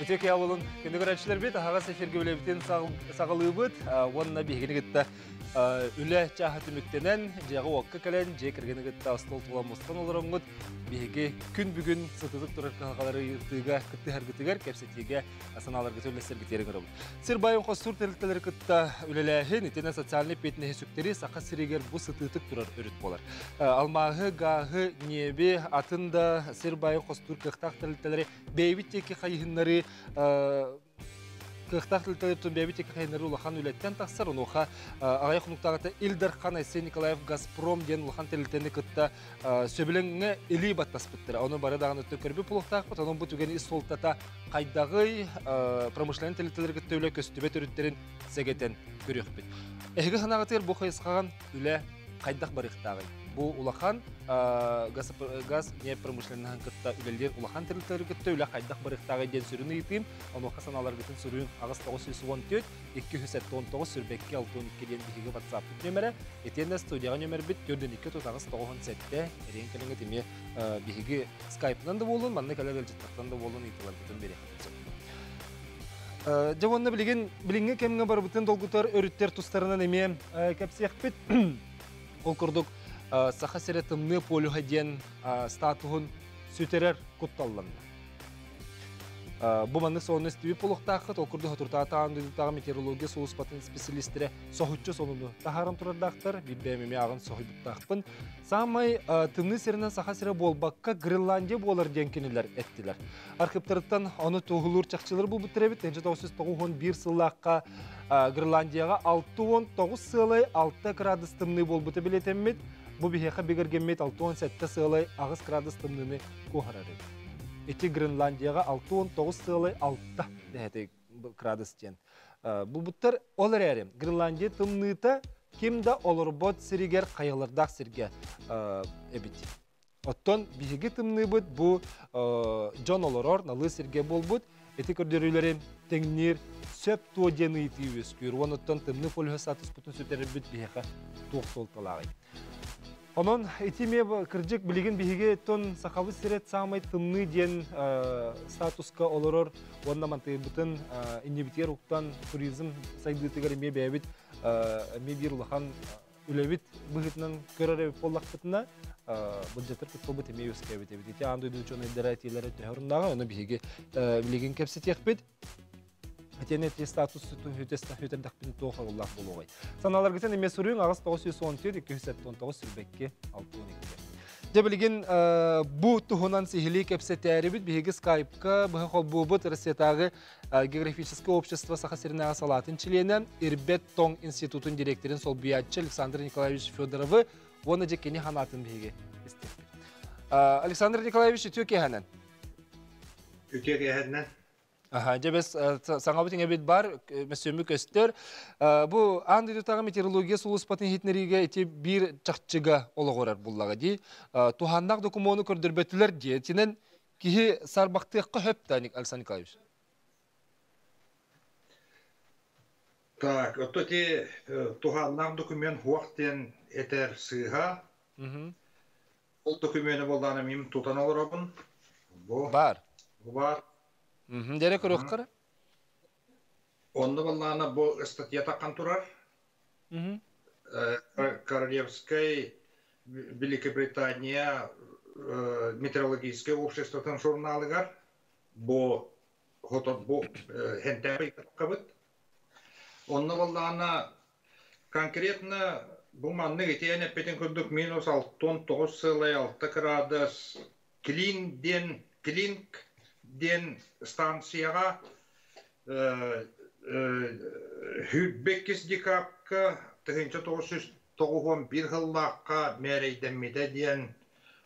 Бүтек ялылын күнді көрәтшілер бет, ағас эфирге өлебітен сағылығы бұд, онына бейгені күтті үлі чағы түміктенен, жағы оққа кәлен, жек кіргені күтті астол тұламыстан олар оңғыд, бейге күн бүгін сұтызық тұрар қалғалары ертіға күтті әргітігер, кәпсетеге асаналарға төлесер кетерін ұрым. Сыр байын қостур тәрілтелер күтті үлеләхін, етені социалны петіне сүктері сақа сірегер бұ сұтытық тұрар өріт болар. Алмағы, гағы, небе, атында сыр байын қостур қықтақ тәрілтелері бейбіттекі қайығынлары Кықтақ тілтелер түн бәбет екі қайнары ұлақан үлеттен тақсыр, ұнуға ағай құнықтағыты Илдар Хан Айсен Николаев Газпром ден ұлақан тәлілтені күтті сөбіліңі илі баттас біттір. Оны бары дағын өтті көрбі пұлықтақ бұд, оның бұд үгені солтата қайдағы промышлайын тәлілтелер күтті үлі көстібет өріттерін сәгетен көрек біт. Әйгі қанағытыр бұл қайысқаған үлі қайдақ барықтағы. Бұл ұлақан газ не промышленнен күтті үлелер ұлақан тірілтері күтті үлі қайдақ барықтағы ден сүріні етейім. Оны қасаналар күтін сүрін ағыз 914 279 сүрбекке 612 ден бігігі WhatsApp нөмірі. Етенді студияға нөмір біт 4-2 ағыз 97-те әрен кәліңі теме бігігі скайпынан да болын, манны кәлі әлжеттақтан да болын етілер күтін береқін. Жауанны біліңі кәміңі бар бұтын долгутар өріттер тұстарынан еме кәпсияқ біт. Ол күрдік саха серетімні полюға ден статуғын сөтерер құтталланды. Бұманны соны істебі полуқтақыт, ол күрді ғатұртаға тағын метеорология соғыс патын специалистері соғытчы сонуны тағарым тұрардақтыр, бейбәмеме ағын соғый бұттақпын. Самай тымны серінен саха сере болбаққа Гренландия болар денкенелер әттілер. Архиптарыттан оны тоғылыр чақчылар бұл бұттырабет, 1991 сыллаққа Гренландияға 6-9 сылай 6 градус тымны бол бұты білетеммет, бұл бейхеқа бегергенмет 6-7 сылай ағыз градус тымныны көғарары. Эти Гренландияға 6-9 сылай 6 градус тен. Бұл бұттар олар әрі. Гренландия тымныта кемді олар бот сірігер қайылардақ сірге әбітті. Оттон бейге тымны бұд бұл Джон оларор налы сірге бол бұд. Эти көрдерілерін тәңнер сөп туа дені еті өскүйір. Оныттан тымны фольға сатыс бұтын сөтері бүт бейге тоқ солталағай. Onun etime kırcık bilgin bihige ton sakavı siret samay tımны ден статуска olurur. Onda mantı bütün inibiter uktan turizm saydıtıgar me bebit me bir ulahan ülevit bıgıtnan körere pollak bitna budjetler kutubet me yuskebet bit. Ya andu dünçön ederatiler tehorundaga onu bihige bilgin kapsitek bit. Etene status hütesta hüterdaq bin toğa Allah bolugay. Sanalar geten emes sürüyün ağız 917 279 sürbekki 612. Debilgin bu tuhunan sihili kepseteri bit bihigi Skype-ка бахол бубут Россиятагы географическое общество сахасирина салатын членен Ирбет Тон институтун директорин Солбиятчы Александр Николаевич Федоровы оны жекени ханатын бихиги истеп. Александр Николаевич Тюкеханен. Тюкеханен. Жебес саңабытың әбет бар, мәсөмі көстер. Бұл аңды тұтағы метеорология сұлыс патын хетнериге әте бір чақчыға олы қорар бұллаға дей. Тухандақ докумоны көрдірбетілер дей. Тенен кейі сарбақтыққа хөпті, Александр Николаевич. Так, отто те тухандақ документ хуақтен әтер сыға. Ол документі болданы мем тұтан олырабын. Бар. Бар. Дәрі көріқ қара? Онды болғаны бұл статья таққан тұрар. Королевская Великобритания метеорологическое обществотың журналығар. Бұл хентәпі қабыт. Онды болғаны конкретно бұл манны етейін әппетін күрдік минус 6-9 сылай 6 градус Клинк ден станцияға хүббеккіз декапқа 1991 ғыллаққа мәрейдеммеде ден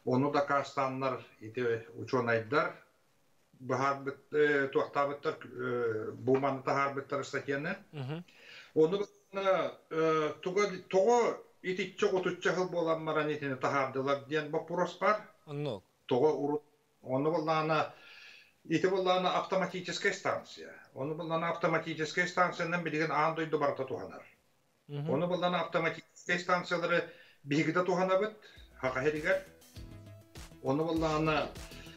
оны да қастанлар ученайдар туақтабыттар бұманы тағарбыттар статьяны. Оны тұғы ететчі ғұтытчы ғыл болан маран етені тағардылар ден бапурас бар. Тұғы ұрыт. Оны болғаны это была автоматическая станция. Он был на автоматической станции, нам билеген андой до барта туханар. Он был на автоматической станции, бигда туханабет, хакахеригар. Он был на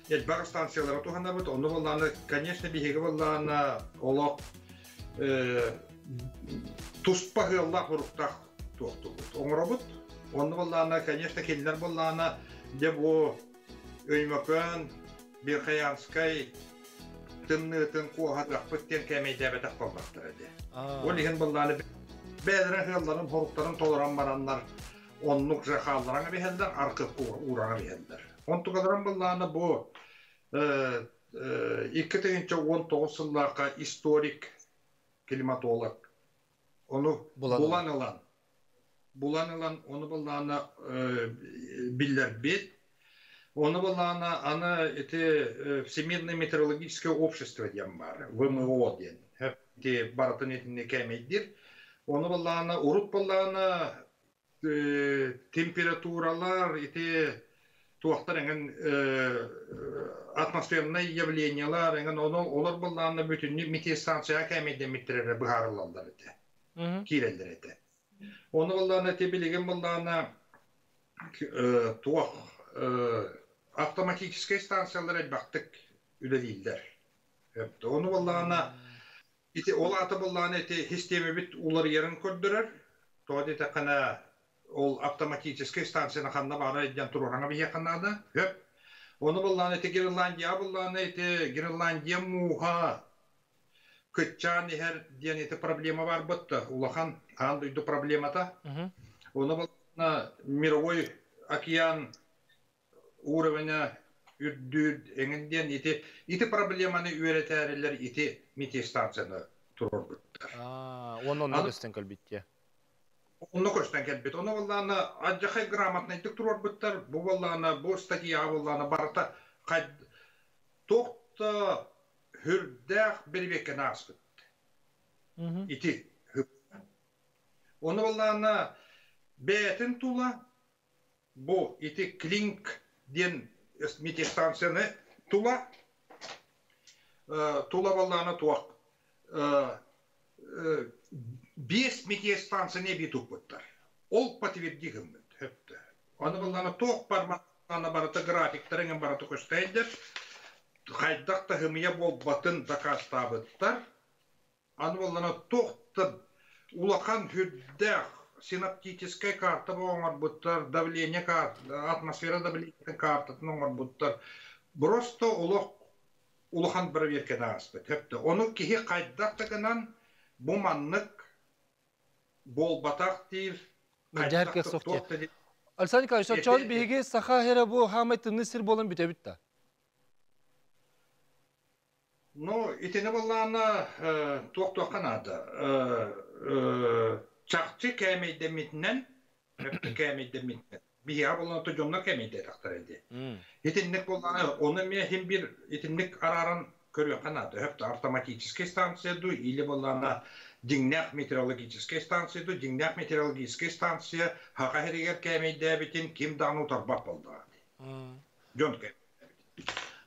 Эльбар станциялары тухана бут, оны болланы, конечно, биһиге болланы олок туспа хылла хуруктах туохтубут. Оңоробут, оны болланы, конечно, келлер болланы де бу өймөкөн, Бирхаянскай, тымны-тын куахатрахпыттен кәмейдәбәтәк болбақтыр әді. Ол еген болланы бәдірін хылларын, хоруктарын толыран баранлар, оннук жақаллараңа бейхелдер, арқып ураңа бейхелдер. Онтуғаларан болланы бу 2019 сыллақа историк климатолог. Onu bulan onu bulana biller bit. Onu bulana ana это Всемирное метеорологическое общество дем бар, ВМО ден. Те баратынетинне кемейдир. Onu bulana урут булана температуралар эти туактар эген атмосферный явлениялар эген олар булана бүтүн метеостанция кемейден миттерер быгарылалар эти. Кирелдер эти. Onu bulana tebiligen bulana tuak автоматические станциялар baktık üle değiller. Onu bulana iti olata bulana iti sistemi bit ular yarın kördürer. Toğdi takana ol автоматические станцияны kanna bara edden tururana bir yakınada. Onu bulana iti Grenlandiya bulana iti Grenlandiya muha Кытчан her diyen iti проблема var bıttı. Ulahan an duydu проблемата. Onu bulana мировой океан уровня ürdüd engenden iti problemanı üreterler iti meteostansiyаны turur bıttır. Onu gösten kalbitti. Onu gösten kalbit. Onu vallana acıkay gramatnaydık turur bıttır. Bu vallana bu statiya vallana barata toqta hürdağ bir bekken asbıttı. İti. Onu vallana betin tula bu iti klink diyen meteostansiyanı tula vallana tuaq 5 meteostansiyаны bir tuqbıttar. Ol patverdigim bit. Onu vallana toq parmağına barata grafiklerin barata kösteydir. Haydaq da hımıya bol batın takastabıttar. Onu vallana toqta ulaqan hüddağ синаптическая карта болгон буттар, давление карта, атмосфера давление карта болгон буттар. Просто улахан проверка наспыт. Хепте. Onu кихи кайдактыгынан бу маннык болбатак дейр. Кайдактык сокте. Александр Николаевич, чал биге саха хера бу хамай тынны сир болон бүтөбүт да. Ну, итене боллана токтоканада. Çakçı kemeydemitnen, kemeydemitnen. Bir ya bulan tucumna kemeyde takdir edi. Yetinlik bulan onu hem bir yetinlik araran körüyor kanadı. Hep de автоматическая станция du, или bulan dinnak meteorologическая станция du, dinnak meteorologическая станция haqa heriger kemeyde bitin kim dağını utarbak buldu. Jon kemeyde.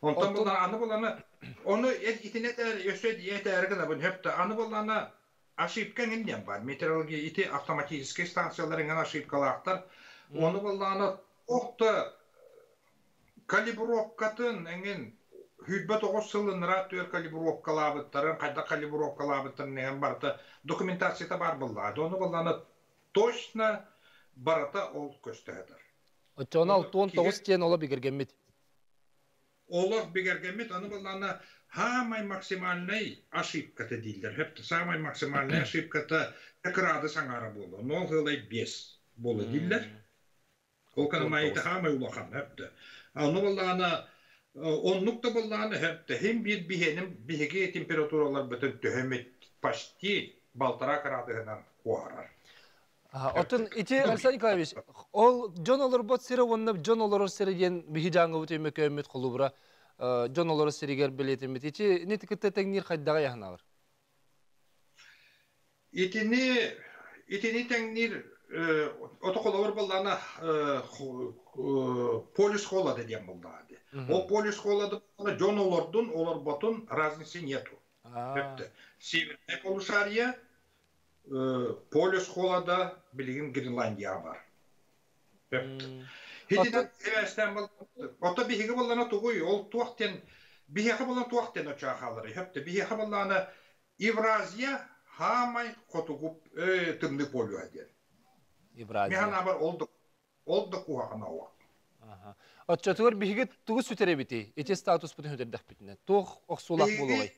Ondan bulan anı bulanı onu itine de ösedi yetergine bun hep de anı bulanı ошибка ненден бар. Метеорология ити автоматические станцияларыңан ошибкалақтар. Оны болланы оқты калибровкатын әңген хүйтбі 9 сылын радио калибровкалабыттарын, қайда калибровкалабыттарын әңген барыты документацияда бар боллады. Оны болланы точно барыта ол көстәдір. Өтчоны 6-19 тен ола бігергенмет. Ола бігергенмет, оны болланы самый максимальный ошибка-то дилдер. Хепте самый максимальный ошибка-то экрады саңара болу. Нол хылай 5 болу дилдер. Ол канамайты самый улахан хепте. Аны болланы оннукта болланы хепте. Хем bir бихенім бихеге температуралар бүтін төһемет почти 1,5 градыгынан қуарар. Отын ити Александр Николаевич, ол жон олар бот сире оннап жон олар сире ген бихи жаңы өтеме көмет қолубыра. Жон олары сиригер билетимит. Ичи не тикетте теңнир кайдага яхналар. Итини теңнир отоколор боллана полюс холла деген болдады. Ол полюс холлады жон олордун олар ботун разницы нету. Северная полушария полюс холлада билигин Гренландия бар. Hidinen evesten bol. Ota bihi bollana tuguy ol tuaqten bihi bollan tuaqten oça halları. Hepte bihi bollana Evrazya hamay kotugup tımlı polyo diye. Евразия. Mehan haber olduk kuhana o. Aha. Atçatır bihi tuğu süterebiti. Eti status bütün hüderdak bitine. Tuğ oqsulaq bolugay.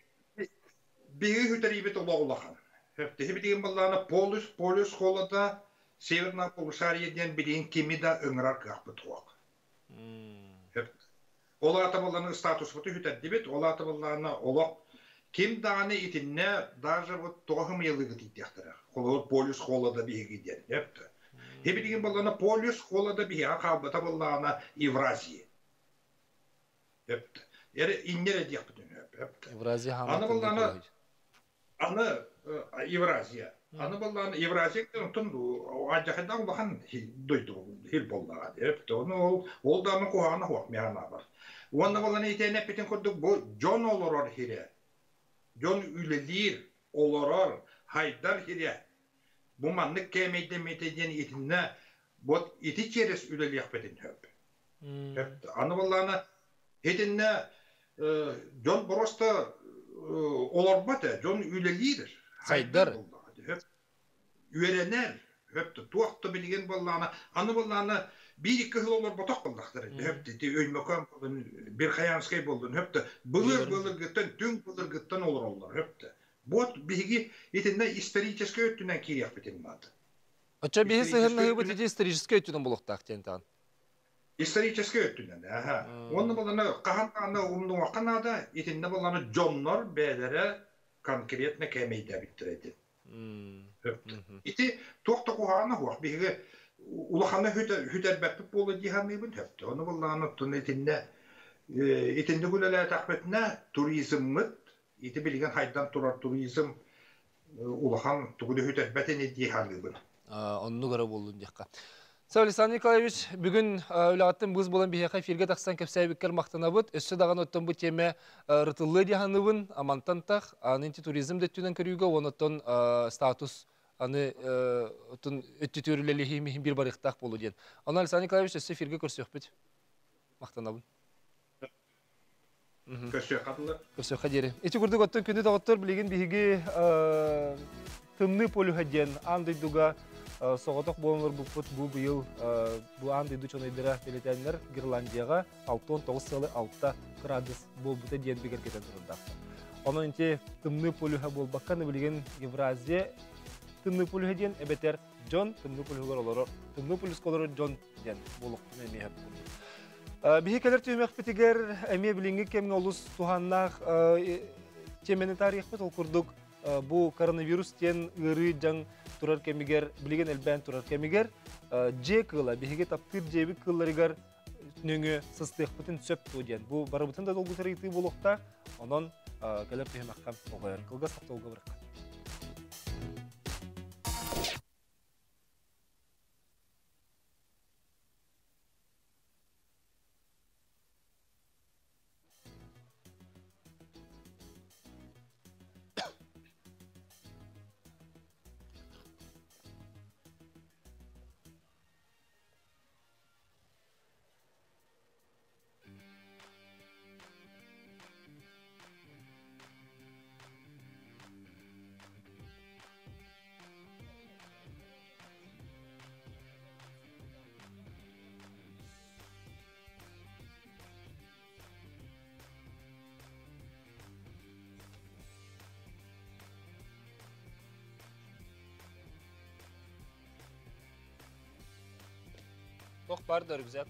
Bihi hüteribet olahan. Hepte hibidin bollana polus kolada Severna Polşariye'den bilin kimi de öngrar kıhbı tuğak. Ola ataballarının status butu hüteddibet, ola ataballarına olaq kim dağını itinne даже вот toğım yılı gıdıydıqtıraq. Kolor polus kolada bir gider. Hepte. Hibidin bollana polus kolada bir akabı ataballarına Evraziye. Hepte. Eri inler ediyak bütün hepte. Евразия hamı. Ana Evrazya. Ana ballarını Evrazya tun acıkdan bakan duydu hil bolladı. Hep de onu ol da mı kuhana hoq mehana var. Onda ballarını itene petin koduk bu John olurur hire. John ülelir olurur haydar hire. Bu manlık kemeyde meteden itinne bot iti çeres üleliyek petin hep. Hep ana ballarını itinne John Brosta olur batı, John ülelir. Haydar. Üyerenler, hep de tuaqta bilgen ballana, anı ballana bir iki yıl olur batak ballaqtır. Hep de öymekam bir hayanskay boldun, hep de bılır gıttan, tüm bılır gıttan olur onlar, hep de. Bot bigi itinde исторический ötünden kiyyak bitinmadı. Açça bihi sığınna hıbıt iti исторический ötünden buluqtaq tentan. Исторический ötünden, aha. Onu ballana qahanna umdun waqanada itinde ballana Johnlar beylere konkretne kemeyde bittiredi. İti toqta kuhana hoq bihi ulahana hüder bepip bolu dihanı bin hepte. Onu ballana tun itinde gülele taqbetne turizmit iti bilgen haydan turar turizm ulahan tuğdu hüder beteni dihanı bin. Onu gara boldun diqqa. Sağ Nikolaevich, bugün ulattın buz bolan bihi firge taqsan kapsaybikker maqtanabıt. Össü dağın ottan bu teme rıtıllı dihanıbın amantantaq. Anınti turizm dettünen körüge onotton status anı otun öttütürülelihi mihim bir barıqtaq bolu diyen. Onlar Sağ Nikolaevich össü firge körsüqbüt maqtanabın. Körsüqa deri. Eti kurduk ottan kündü dağıttır biligin bihigi tımlı polüha diyen andıyduga soğutuk bolunur bu yıl bu andı duçon aydıra belirtenler Girlandiyaga 6-9 salı 6 gradus bolbuta diyen bir gerketen turunda. Onun için tımlı polüha bolbakkanı bilgen Evrazya tımlı polüha diyen ebeter John tımlı polühalar olur. Tımlı polüsk olur John diyen boluqtun emeye hep. Bihi keler tüymek bitiger emeye bilingi kemin olus tuhannak çemeni tarih bet okurduk. Bu koronavirus diyen ırı can turar kemiger bilgen elben turar kemiger C kıla bihige taptır cebi kıllarıgar nöngü sıstık bütün söp tuğdiyen. Bu barabıtın da dolgu tarihti buluqta onun keler tüymek kam oğayar. Kılga sapta olga bırak. Çok bardır güzel.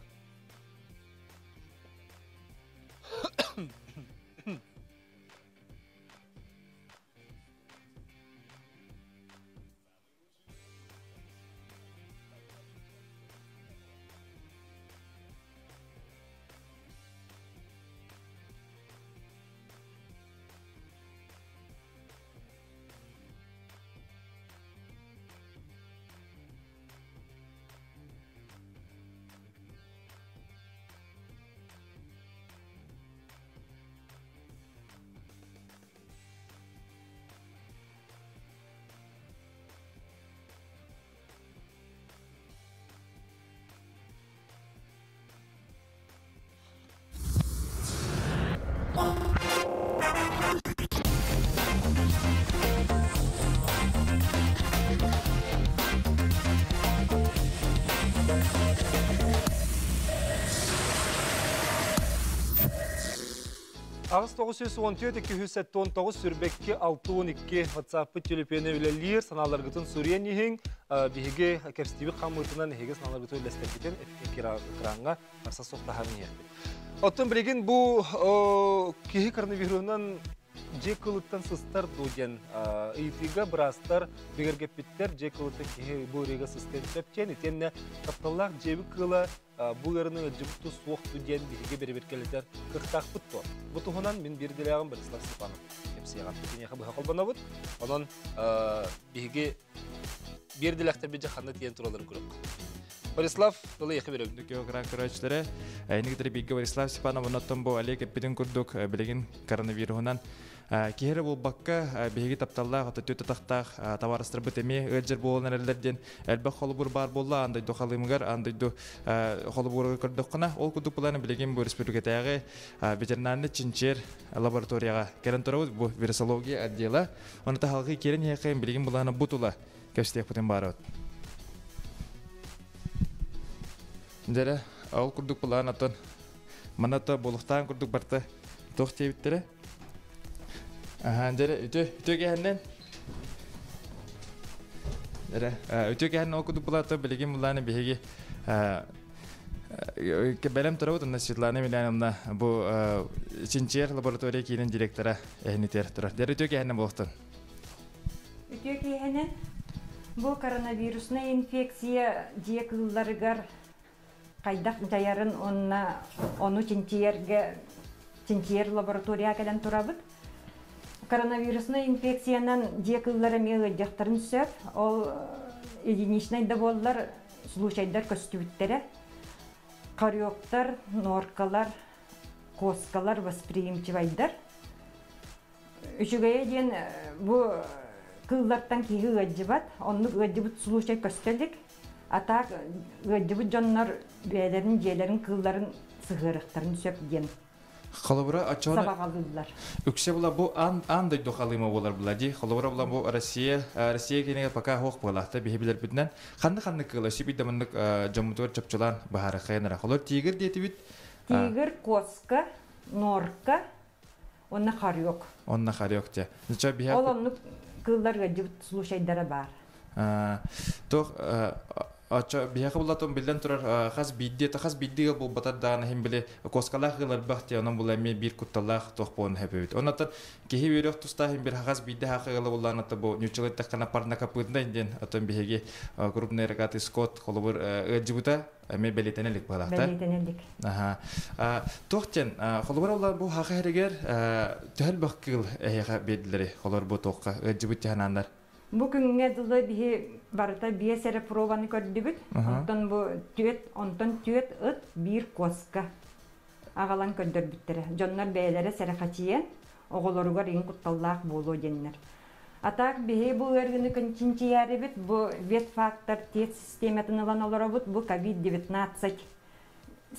Ağız 914-219 sürbekki 612 WhatsApp-ı tülüpeni üleliyir. Sanalargıtın Suriyen yihin. Bihige kefstivi kamırtından hege sanalargıtı ülestekten ekranға arsa soqtahar niyeti. Ottun bilegin bu kihi koronavirundan Jekılıttan sıstar dogen itiga brastar bigergepitter Jekılıttan kihi bu rega sistem septen etenne taptallar jebi kıla bu yarını jibtu soğuk dogen bihige berberkeler kırtak putto. Bu tuhunan min bir dileğim Borislav Stepanov. Hepsi yagat bitine kabı hakolbana bud. Onun bihige bir dilekte bir jahanna tiyen turaları kuruk. Borislav, dolayı yakı verelim. Dükkan kıran kıraçları, aynı bilgi Borislav Stepanov onattan bu aleyke bidin kurduk bilegin koronavirundan. Kihre bu bakka bihigi taptalla hata tüte tahtaq tavarastır bitemi öjer bolan erlerden elbek holubur bar bolla anday do halımgar anday do holubur kırdıqına ol kuduk bulanı bilegin bu respublikadağı veterinarne çinçer laboratoriyaga gelen torabız bu virusologiya adıyla onu ta halkı keren yakayım bilegin bulanı butula kösteyek buten barot. Jere ol kuduk bulanı atan manata boluqtan kuduk barta toxtay bittere. Jadi itu kehanan. Jadi itu kehanan aku tu pula tu belagi mulanya behagi ke belum tahu tu nasihatnya misalnya bu Cincer laboratoriya kinin direktora ini terus. Jadi itu kehanan bohton. Itu kehanan bu koronavirusna infeksiya dia keluarga kaydak cayaran onu Cincer laboratoriya kalian turabut. Koronavirusna infeksiyandan jekıllara meğecektarın söp, o единичный боллар, случайдар көстүбүттері, кариоктар, норкалар, коскалар восприимчивайдар. Үшігeye ден bu kıllardan ki ıgıcıbat, onu ıgıcıbıt случай көстелdik. Atak ıgıcıbıt jonlar beylerin, jelerin, kılların sığırıqtarın söp den. Халабра ачона. Sabahалdılar. Ükse bula bu anday dokalıyma bolar bula di. Халабра bula bu Россия kene paka hoq bolaqta bihibiler bitnen. Xandı kılaşı bir demanlık jamutor çapçılan bahara xayanara. Xalar tiger diyeti bit. Tiger, koska, norka, onna xar yok. Onna xar yok diye. Neçe biha. Olanlık kıllarga jibit случайдара бар. Toq Acha biha kabulaton bilden turar khas biddi bu batar dana hem bile koskalah gılar bahti onun bulami bir kutallah tohpon hepebit. Onatan kihi veriyor tusta hem bir khas biddi hakıgılı bulan ata bu nüçülette kana parna kapıdında indin aton bihegi grup neregati Scott kolubur Djibouti me belitenelik balakta. Belitenelik. Aha. Tohten kolubur olar bu hakı herger tehel bakıl ehya bedleri kolur bu toqqa Djibouti hananlar. Bugünkü dılı bir barıta bir sere provanı gördübüt. Ondan tüet ıt bir koska. Ağalan gördürbüttere. Jonlar beylere sere kaçıyen, oğulorgar in kuttallaq bolu denler. Atak bihe bu örgünü künçinci yeri bit, bu vet faktör test sistemetini olan olarabut, bu COVID-19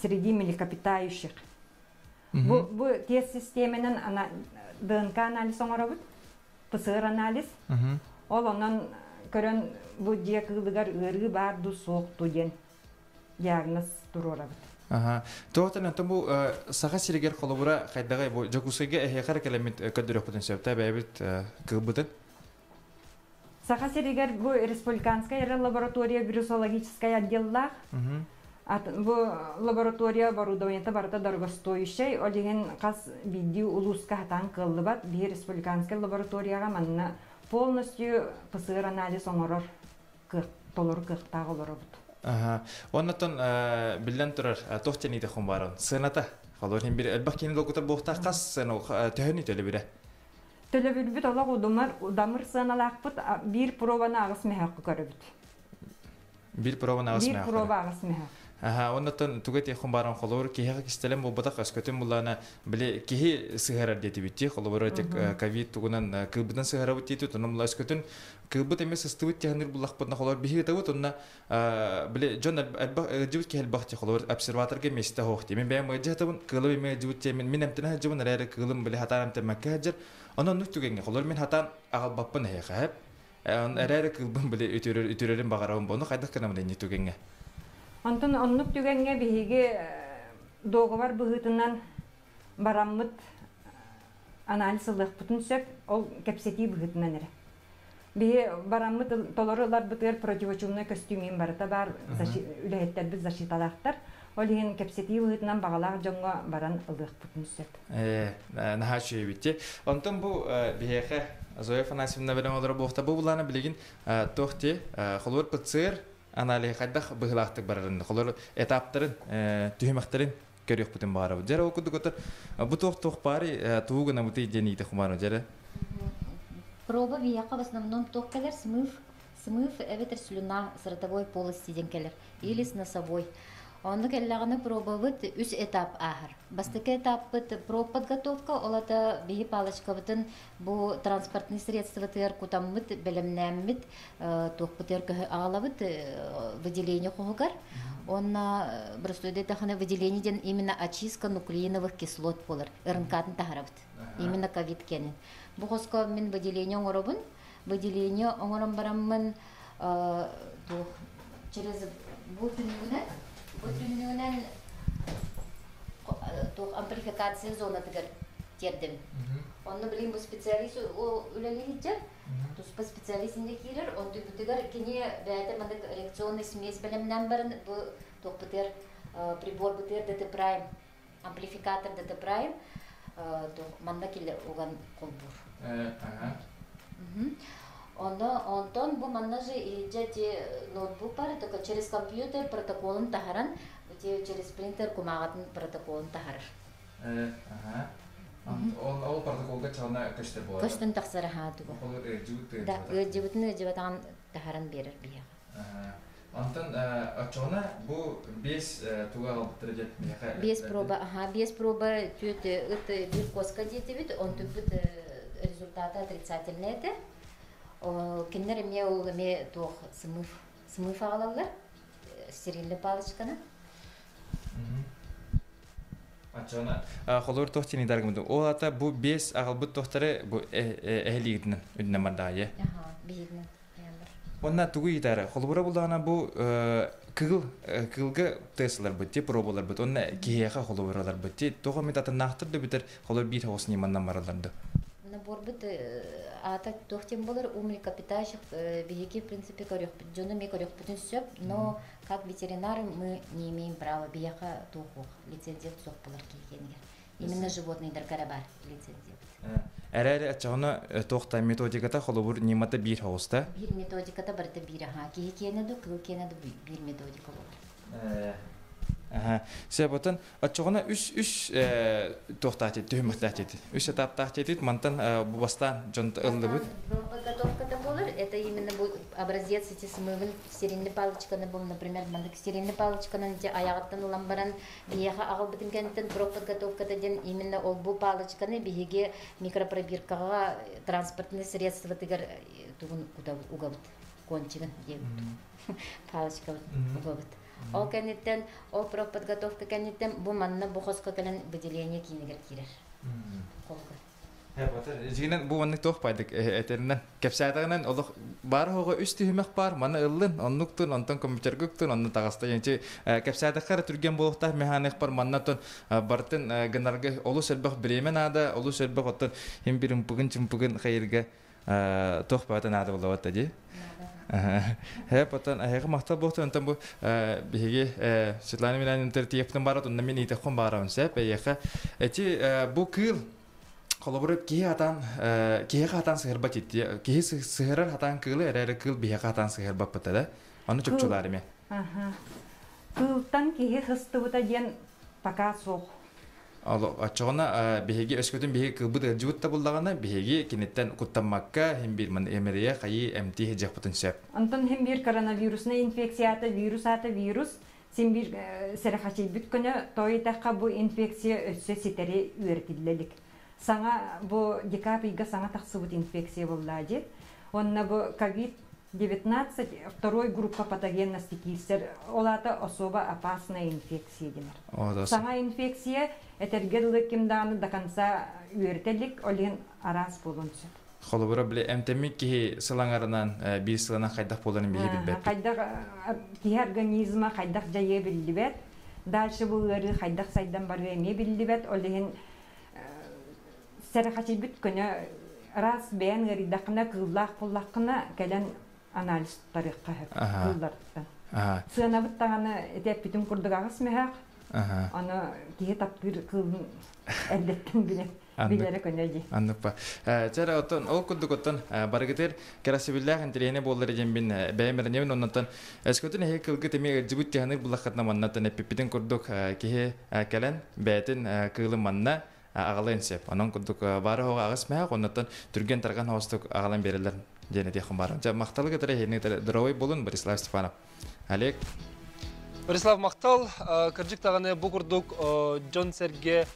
среди млекопитающих. Bu test sisteminin DNK analiz olarabut, PCR analiz. Olandan körön bu jekıldıgar ırgı bardu soğuktu den diagnoz dururabıt. Aha. Tohtan antam bu saha siriger kolabora kaydagay bu jakusega ehekar kalamet kadro potansiyel tababit kılbıtın. Saha siriger bu Respublikanskaya laboratoriya virusологическая отделла. Bu laboratoriya оборудованиета барыта дорогостоящий, олеген кас видео улуска хатан кыллыбат, bir Respublikanskая laboratoriyaga манна полностью PCR анализ оңорор толор кыктагы олорбут. Ondan bilden turar tohteni de xumbaron. Sınata. Xalor hem bir elbaq keni dokutar boğta qas seno tehni töle bire. Töle birbit ola udamır sınalaqpıt bir provana ağız mehaqı görübüt. Bir provana ağız mehaqı. Bir prova ağız mehaqı. Ondan tugat xumbaron xalor ki haq istelem bu badaq askötüm bulana bile ki sığarar deti bitti. Xalor tek covid tugunan kılbıdan sığarar bitti tutunum askötün kılbıt emes ıstıvıt tehanir bulaqpıtna xalor bihi tavut onna bile jon Djibouti ki helbaqti xalor observatorga mesta hoqti. Men beğen mecahtabın kılıbı me Djibouti men minemtena jibun rayra kılım bile hatanam temmakka hajar. Onun nutugenge xalor men hatan ağal bappın heyqab. Rayra kılbın bile ütürörün bağarawın bunu qaydak kanamda nutugenge. Ondan onluk tügenge bihige doğu var bıhıtından baramıt анализ ылық бұтын сөп, ол кәпсети бұғытынан әрі. Бе барамы толорылар бұтыр противочумной костюмин барыта бар үләйттер біз защиталақтар. Ол ең кәпсети бұғытынан бағалақ жоңға баран ылық бұтын сөп. Наға шүйе бітте. Онтын бұл бейеқі Зоя Фанасьевна білен олары бұқта бұл бұланы білеген тоқте қолуыр пұтсыр аналиға қайдақ бұғылақтық барарын. Қолуыр этаптарын, түйімақтарын көрек бұтын бағары. Жәрі оқыдық отыр. Бұл тоқ бары туғына бұты денейді құмару жәрі? Проба вияқа в основном тоқ келер смыв эветер слюна с ротовой полости ден келер или с носовой. Он келлағаны проба бұд үс этап ағыр. Бастықы этап бұд проб подготовка, олата бейі палычка бұдын бұл транспортный средства тыр кутам бұд, бәлімнәм бұд, тоқ бұтыр көхі ағала бұд выделение қоғығар. Онна бростойды таханы выделениеден именно очистка нуклеиновых кислот болар. РНК-тын тахарабыд. Именно ковид кенен. Бұғысқа мен выделение оңырабын. Выделение оңырам барамын через бұл түнігінен амплификация зона тігір тердім. Оны білейін бұл специалист өлелі хиджар. Туспа специалистінде кейлер, онды бүтігір кене бәйті мандық реакционный смесь білімнен барын бұл тоқпытыр прибор бұтыр ДТ Прайм, амплификатор ДТ Прайм, манда келі оған қолбұр. Онтон бұл манда же жәте ноутбук бар, через компьютер протоколын тахаран, через принтер кумағатын протоколын тахарыр. Ол протоколға чағына көштер болады? Көштін тақсары хаатығы. Ол өджігіт? Да, өджігітін өджігітіған тахаран берір бияға. Антон, чағына бұл 5 туға алыптыры жет? 5 проба түйеті үті бір коска деті біт, он түпіт результаты отрицательный еді. Кендер еме ол еме тоқ смыв ағалалар, стерильный палычканы. Ачана, холор тохтини даргымды. Ол ата бұл 5 ағылбыт тохтары әхілігінің үніне мардайы. Бейгінің. Онна туғы етәрі. Холбыра бұлдағына бұл кығылғы тесілер бұтте, проболар бұт. Онна кейеға холбыралар бұтте. Тоға мет атын нақтырды бітір холор бейт хаусын еманнан мараларды. Набор бұт ата тохтен болар млекопитающих бейеки в принципе корёх. Джоны ми корёх бүтін сөп, но как ветеринары мы не имеем права бияха тухух лицензия сок болар кейгенге. Именно животный даркарабар лицензия. Әрәрі әтчағына тоқта методиката қолыбыр нематы бір хауыста? Бір методиката барыты бір аға. Кейгенеді, кыл кенеді бір методика болар. Себебін әтчағына үш тоқтат еді, түйміқтат еді. Үш этаптат еді, мантан бастан жонты ылды бұд? Подготовка-то болар, это именно будет образец эти смывын стерильный палочканы был, например, стерильный палочканы аяғаттан улан баран бияға ағыл бітін кәнттен подготовка-то ден именно ол бұл палочканы бияге микропробиркаға транспортный средства тігір туғын уғабыд, кончигін егіт, палочка уғабыд. Ол кәнеттен, ол подготовка кәнеттен бұл манна бұқосқа кәлін выделение кейінігер керер. Қолғы. Жигинен бу ванны тох пайдык этеринен кепсәтәгенен олык бар хога үсти химек бар маны ыллын оннуктун онтон компьютер гуктун онны тагыста янчи кепсәтәкәр түрген булыкта механик бар маннатон бартын генералга олу сөлбөх бремен ада олу сөлбөх оттон хим бирим бугын чымпыгын хайырга тох пайдан ада булат ди потом аяга мактал болду онтон бу биге Светлана менен интертиептен барат онда мен итекон барам сеп аяга эти бу кыл Колобрып кие хатан сыгырбат етті. Кие сыгырар хатан кылы, әрәрі кыл бие хатан сыгырбат бұтады. Оны чөпчулары ме? Кылтан кие хысты бұта ден пока соқ. Ачығына бейге өскөтін бейге кылбыды жүгітті бұлдағына бейге кенеттен құттамаққа хем бір әмірия қайы әмті жақ бұтын сөп. Антон хем бір коронавирусына инфекцията, вирус, сен бір сәріқачай бүткіні тойытаққа бұл инфекция өсі сетері үйертілілік. Саңа бу декабрьга саңа тақсыбыт инфекция болды. Онна бу COVID-19 второй группа патогенности кистер. Олата особо опасная инфекция демер. Саңа инфекция этергерлік кимданы до конца үйертелік олен арас болунсы. Холобыра біле әмтемік кей сылаңарынан бір сылана қайдақ боларын біле білбәп? Қайдақ кей организма қайдақ жайы білдібет. Дальше бұл өрі қайдақ сайдан бары әме білдібет. Олен сәрәхәти бит көне раз бәян гәридәкне кыллах пуллакны кәлән анализ тарихка кыллардан. Сына биттаганы этеп битим курдыгагыз мәхәк. Аны кие таптыр кылын әлдәттен биле. Биләре көнәди. Анныкпа. Чара отон ол куддукоттон баргытер керасибиллах интерене боллар дигән бин бәймәрне оннан эскөтен хекилге теме җибут тәһнек булахатна маннатан эппитен курдук кие калан бәтен кылы манна агаленсеп. Анан курдук бары хога агыс мәк оннан түрген тарган хостук агалан берелер дене дихым бар. Жа макталга тере хене дровой болун Борислав Степанов. Олег Борислав мактал кырҗык таганы бу курдук Джон Серге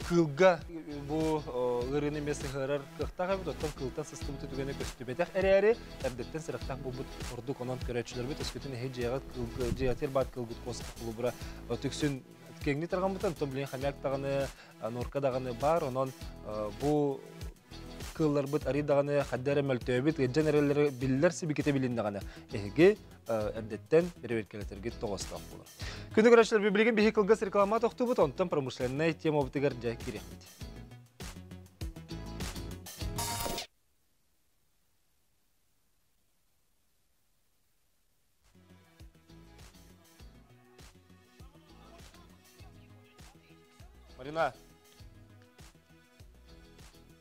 кылга бу гырыны месехерер кыктага бит оттан кылтан систем түгене көстүбетек эрәре әрдеттен сырыктак бу курдук онан көрәчләр бит өскөтен хеҗәгә кылга җиятер бат кылгыт коска клубра төксүн кеңни торган бутан том белән хамяк таганы норка даганы бар онан бу кыллар бит ари даганы хәддәре мәлтәбит генераллар билләр сибикете билин даганы эге әрдеттен береберкелетерге тогыстак булыр. Күнү көрәчләр библиген бихи кылгас реклама токту бут онтан промышленный тема бутыгар жа кирәк.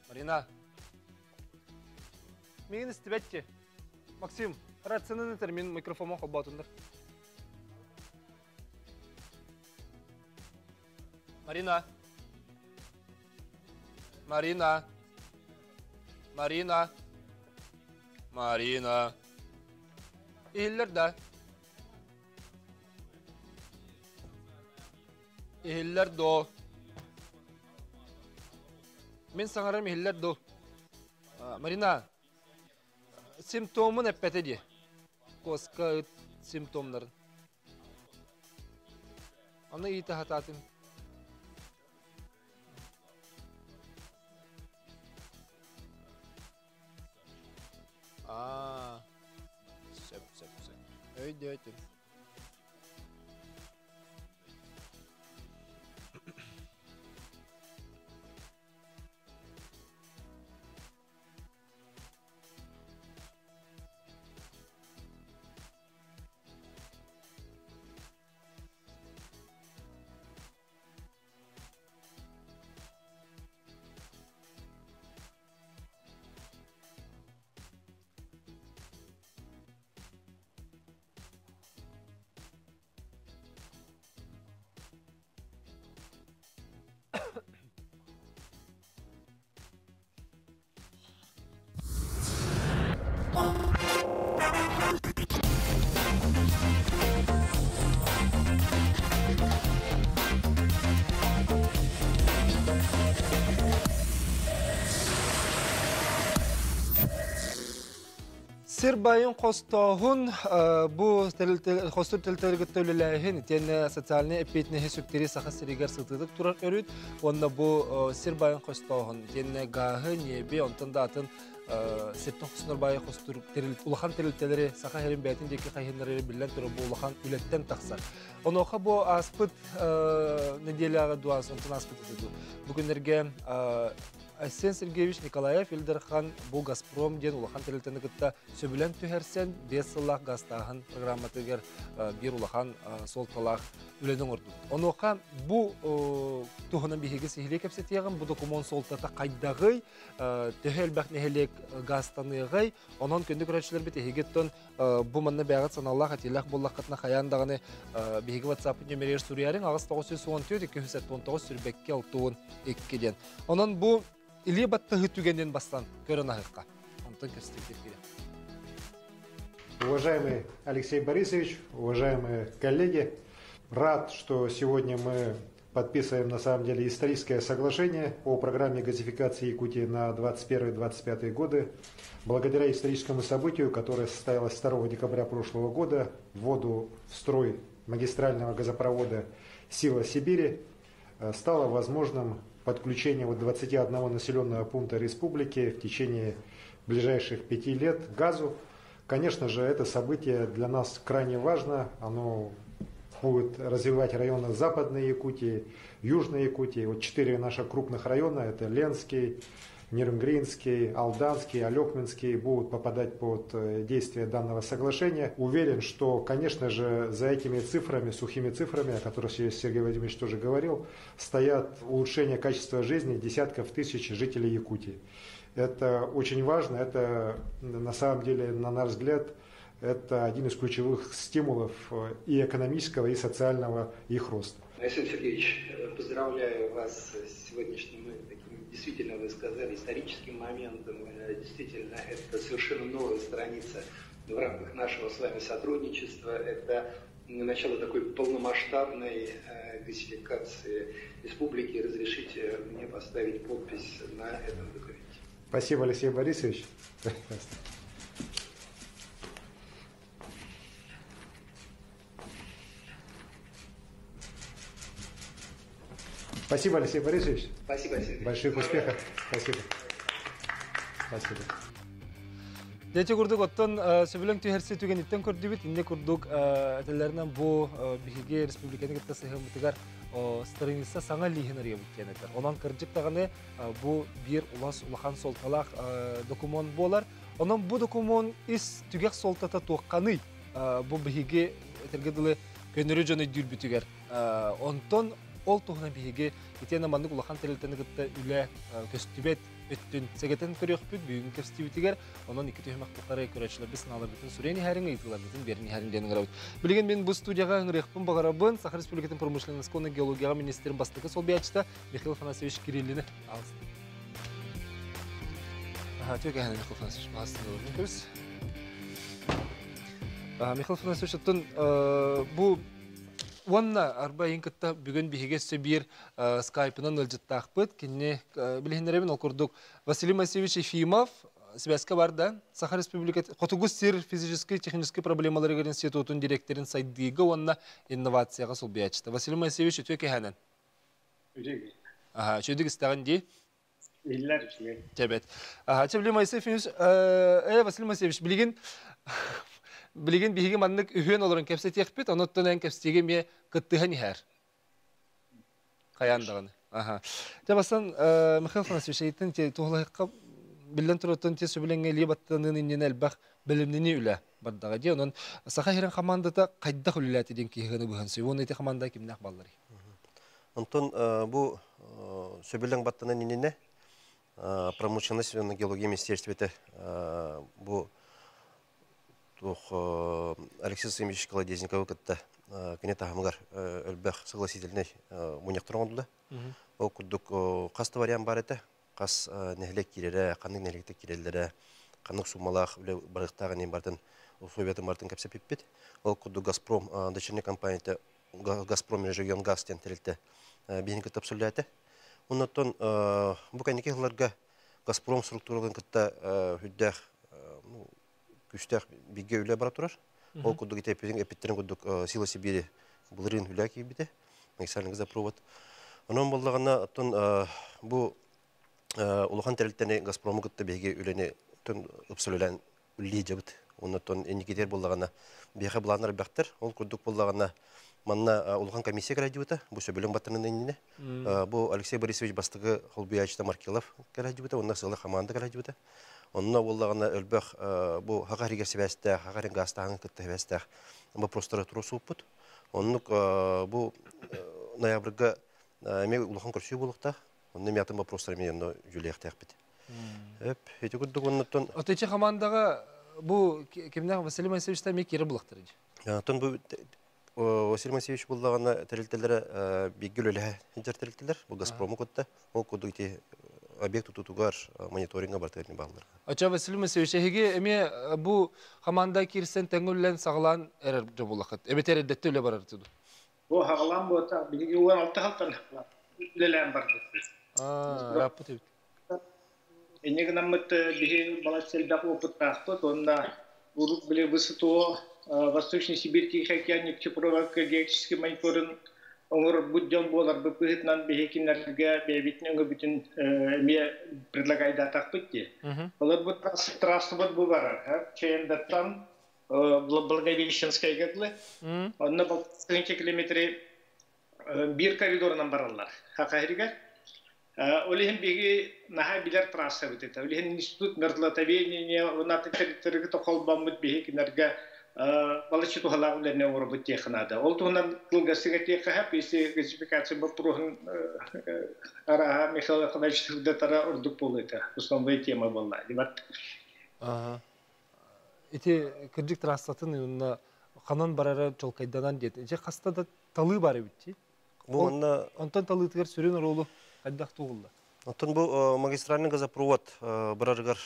Марина. Мен истебетке. Максим, рацияны термин микрофонга кабатындар. Марина. İhiller do. Мен саңарым ihiller do. Marina. Симптомын әппәтеді. Коска симптомларын. Аны иті хататын. Сөп. Өйді өйтім. Сирбайын қостауын бұл қостыр тілтілгі төліләйін тені социальный эппетіне сөктері сақа сірегер сылтыдық тұрар өріт. Онда бұл сирбайын қостауын тені ғағы, небе, онтында атын септің құсыныр байы қостыр ұлақан тірілтелері сақа херін бәйтін декі қайынлары білен тұры бұл ұлақан үлеттен тақсар. Оноқа бұл аспыт неделяға дуасы, онтын аспыт етеді. Бүгіндерге Айсен Сергеевич Николаев Илдерхан бұл Газпром ден улахан тәрілтені күтті сөбілен түхерсен 5 сылақ газтағын программатығыр бір улахан сол талақ үленің ұрды. Оноқа бұл тұхынан бейхеге сехіле кәпсетеғын, бұл документ сол тата қайдағый, түхел бәқ нехелек газтанығый, онын көнді көрәтшілер бет ехегеттен бұл манны бәғат саналлақ әтеләқ боллақ қатына қаяндағыны бейхеге WhatsApp нөмерер сүріярын ағыз 914-219 сүрбәкке 6-2-ден. Онын бұл или баттығы түгенден бастан көрін ағыққа. Онтан көстіктер керек. Уважаемый Алексей Борисович, уважаемые коллеги, рад, что сегодня мы подписываем на самом деле историческое соглашение о программе газификации Якутии на 2021-2025 годы. Благодаря историческому событию, которое состоялось 2 декабря прошлого года, вводу в строй магистрального газопровода «Сила Сибири» стало возможным подключение 21 населенного пункта республики в течение ближайших 5 лет к газу. Конечно же, это событие для нас крайне важно. Оно будет развивать районы Западной Якутии, Южной Якутии. Вот 4 наших крупных района, это Ленский, Нерюнгринский, Алданский, Алекминский будут попадать под действие данного соглашения. Уверен, что, конечно же, за этими цифрами, сухими цифрами, о которых Сергей Владимирович тоже говорил, стоят улучшение качества жизни десятков тысяч жителей Якутии. Это очень важно, это на самом деле, на наш взгляд, это один из ключевых стимулов и экономического, и социального их роста. Александр Сергеевич, поздравляю вас с сегодняшним таким, действительно, вы сказали, историческим моментом. Действительно, это совершенно новая страница в рамках нашего с вами сотрудничества. Это начало такой полномасштабной газификации республики. Разрешите мне поставить подпись на этом документе. Спасибо, Алексей Борисович. Спасибо, Алексей Борисович. Спасибо, Алексей. Больших успехов. Спасибо. Спасибо. Дете курдук оттон сөбөлөң түйәрсе түген иттен көрдүбүт, инде курдук әтелләрнән бу биһиге республиканы гытта сыһымтыгар страница саңа лихинер ябыткенетер. Онан кырҗык таганы бу бир улас улахан солталак документ болар. Онан бу документ ис түгәк солтата туакканы бу биһиге этергедиле көнөрү жөнө дүрбүтүгәр. Онтон ол туһна биһиге итена мандык улахан терелтени гытта үле көстүбет өттүн сегетен көрөкпүт бүгүн кепстибитигер онон iki төһмәк тукары көрөчлөр без налар бүтүн сүрени харин ыйтылар бүтүн берни харин ден гырабыт билген мен бу студияга ыңрыхпын багарабын Саха Республикатын промышленность-конный геология министрин бастыгы сол биячта Михаил Афанасьевич Кириллины алысты. Тёгә һәм Михаил Афанасьевич басты. Михаил Афанасьевич бу Онна арбайын кытта бүгін биһиге сөбир скайпынан ылжыттақпыт. Кенне билихинеребин окурдук Василий Моисеевич Ефимов связка бар да. Саха Республикаты Хотугус сир физический технический проблемалары институтун директорин сайдыгы онна инновацияга сол биячта. Василий Моисеевич өтөке ханан. Өтөке. Чөдүк истаган ди. Иллер үчүгө. Тебет. Василий Моисеевич Василий Моисеевич Билеген биһиге маннык үһөн олорун кепсе текпит, оноттон эн кепстеге ме кыттыган ихер. Каяндаганы. Жабасан Михаил Афанасьевич айтын те тоглайкка билен туротун те сөбүленге либаттанын иннен элбах билимнини үле бардага ди. Онон Саха херен командада кайда хүлләти ден кигени бухан сөйвон эти команда кимнак баллары. Антон бу сөбүлең баттанын иннене промышленность и геология министерствете бу Алексей Семенович Колодезников кытта кене тахамгар өлбәх согласительный муньяктыр оңдуда. Ол кудук касты вариант бар эте. Кас нехлек кирере, канның нехлекте киреллере, канның сумалах биле барыктагы нем бартын, условиятын бартын кепсе пиппит. Ол кудук Газпром дочерний компания Газпром регион газ тен терилте беники тапсырляты. Оннан бу канекеларга Газпром структураларын кытта хүддәх күстәк биге үлә бара турар. Ол кудук итепин эпиттерин кудук Сила Сибири булырын үлә кибите. Максимальный газопровод. Анан боллагана тон бу улахан терилтени Газпрому кытта биге үләне тон упсөлән үлли жабыт. Оннан эникетер боллагана биге буланар бактыр. Ол кудук боллагана манна улахан комиссия градиута бу сөбөлөң батырнын энине. Бу Алексей Борисович бастыгы Холбиячта Маркелов градиута, онна сылы команда градиута. Онна боллагана өлбөх бу хагарыга себәстә, хагарын гастагын кытта себәстә. Бу просто турусуппут. Оннук бу ноябрьга ме улахан көрсү булыкта. Онна мятын бу просто менен жүлек тәкбит. Эти гудук оннан Отече командага бу кимнәр Василий Моисеевич та ме кире булыктыр. Тон бу Василий Моисеевич буллагана терилтелер биггүлөле хинжер терилтелер. Бу Газпрому кытта. Ол кудук объект тутугар мониторинга бартырын балдар. Ача Василий Моисеевич эге эме бу команда кирсен теңүллән саглан эрер булакыт. Эбетер эдетте үле барар туду. Бу хаглан бу та биги уан алты халтан лелән барды. Раппыт эбит. Энеге наммыт биги балачелдак опыттакты, онда урук биле высоту Восточный Сибирский океан Чепровак геологический мониторинг оңор будден болар быпытнан бехекинлерге бебитин өңө бүтүн ме предлагайда такпытти. Олар бу трассыбыт бу бар. Чейндаттан Благовещенская гедлы. Онна 30 километре bir коридорынан баралар. Хакайрига. Олихин беги наха билер трасса битет. Олихин институт мертвотоведения, онаты территории тохолбамыт беги кинарга балачиту халаулерне орбут технада. Ол тугунан кылгасыга техап, если газификация бапругун ара Михаил Ахмадович тара ордук болыта. Основная тема была. Дебат. Эти кырдык трассатын онна канан барара жолкайданан дет. Эже кастада талы бар битти. Онтон талытыгар сүрен ролу кайдак тугулда. Онтон бу магистральный газопровод бараргар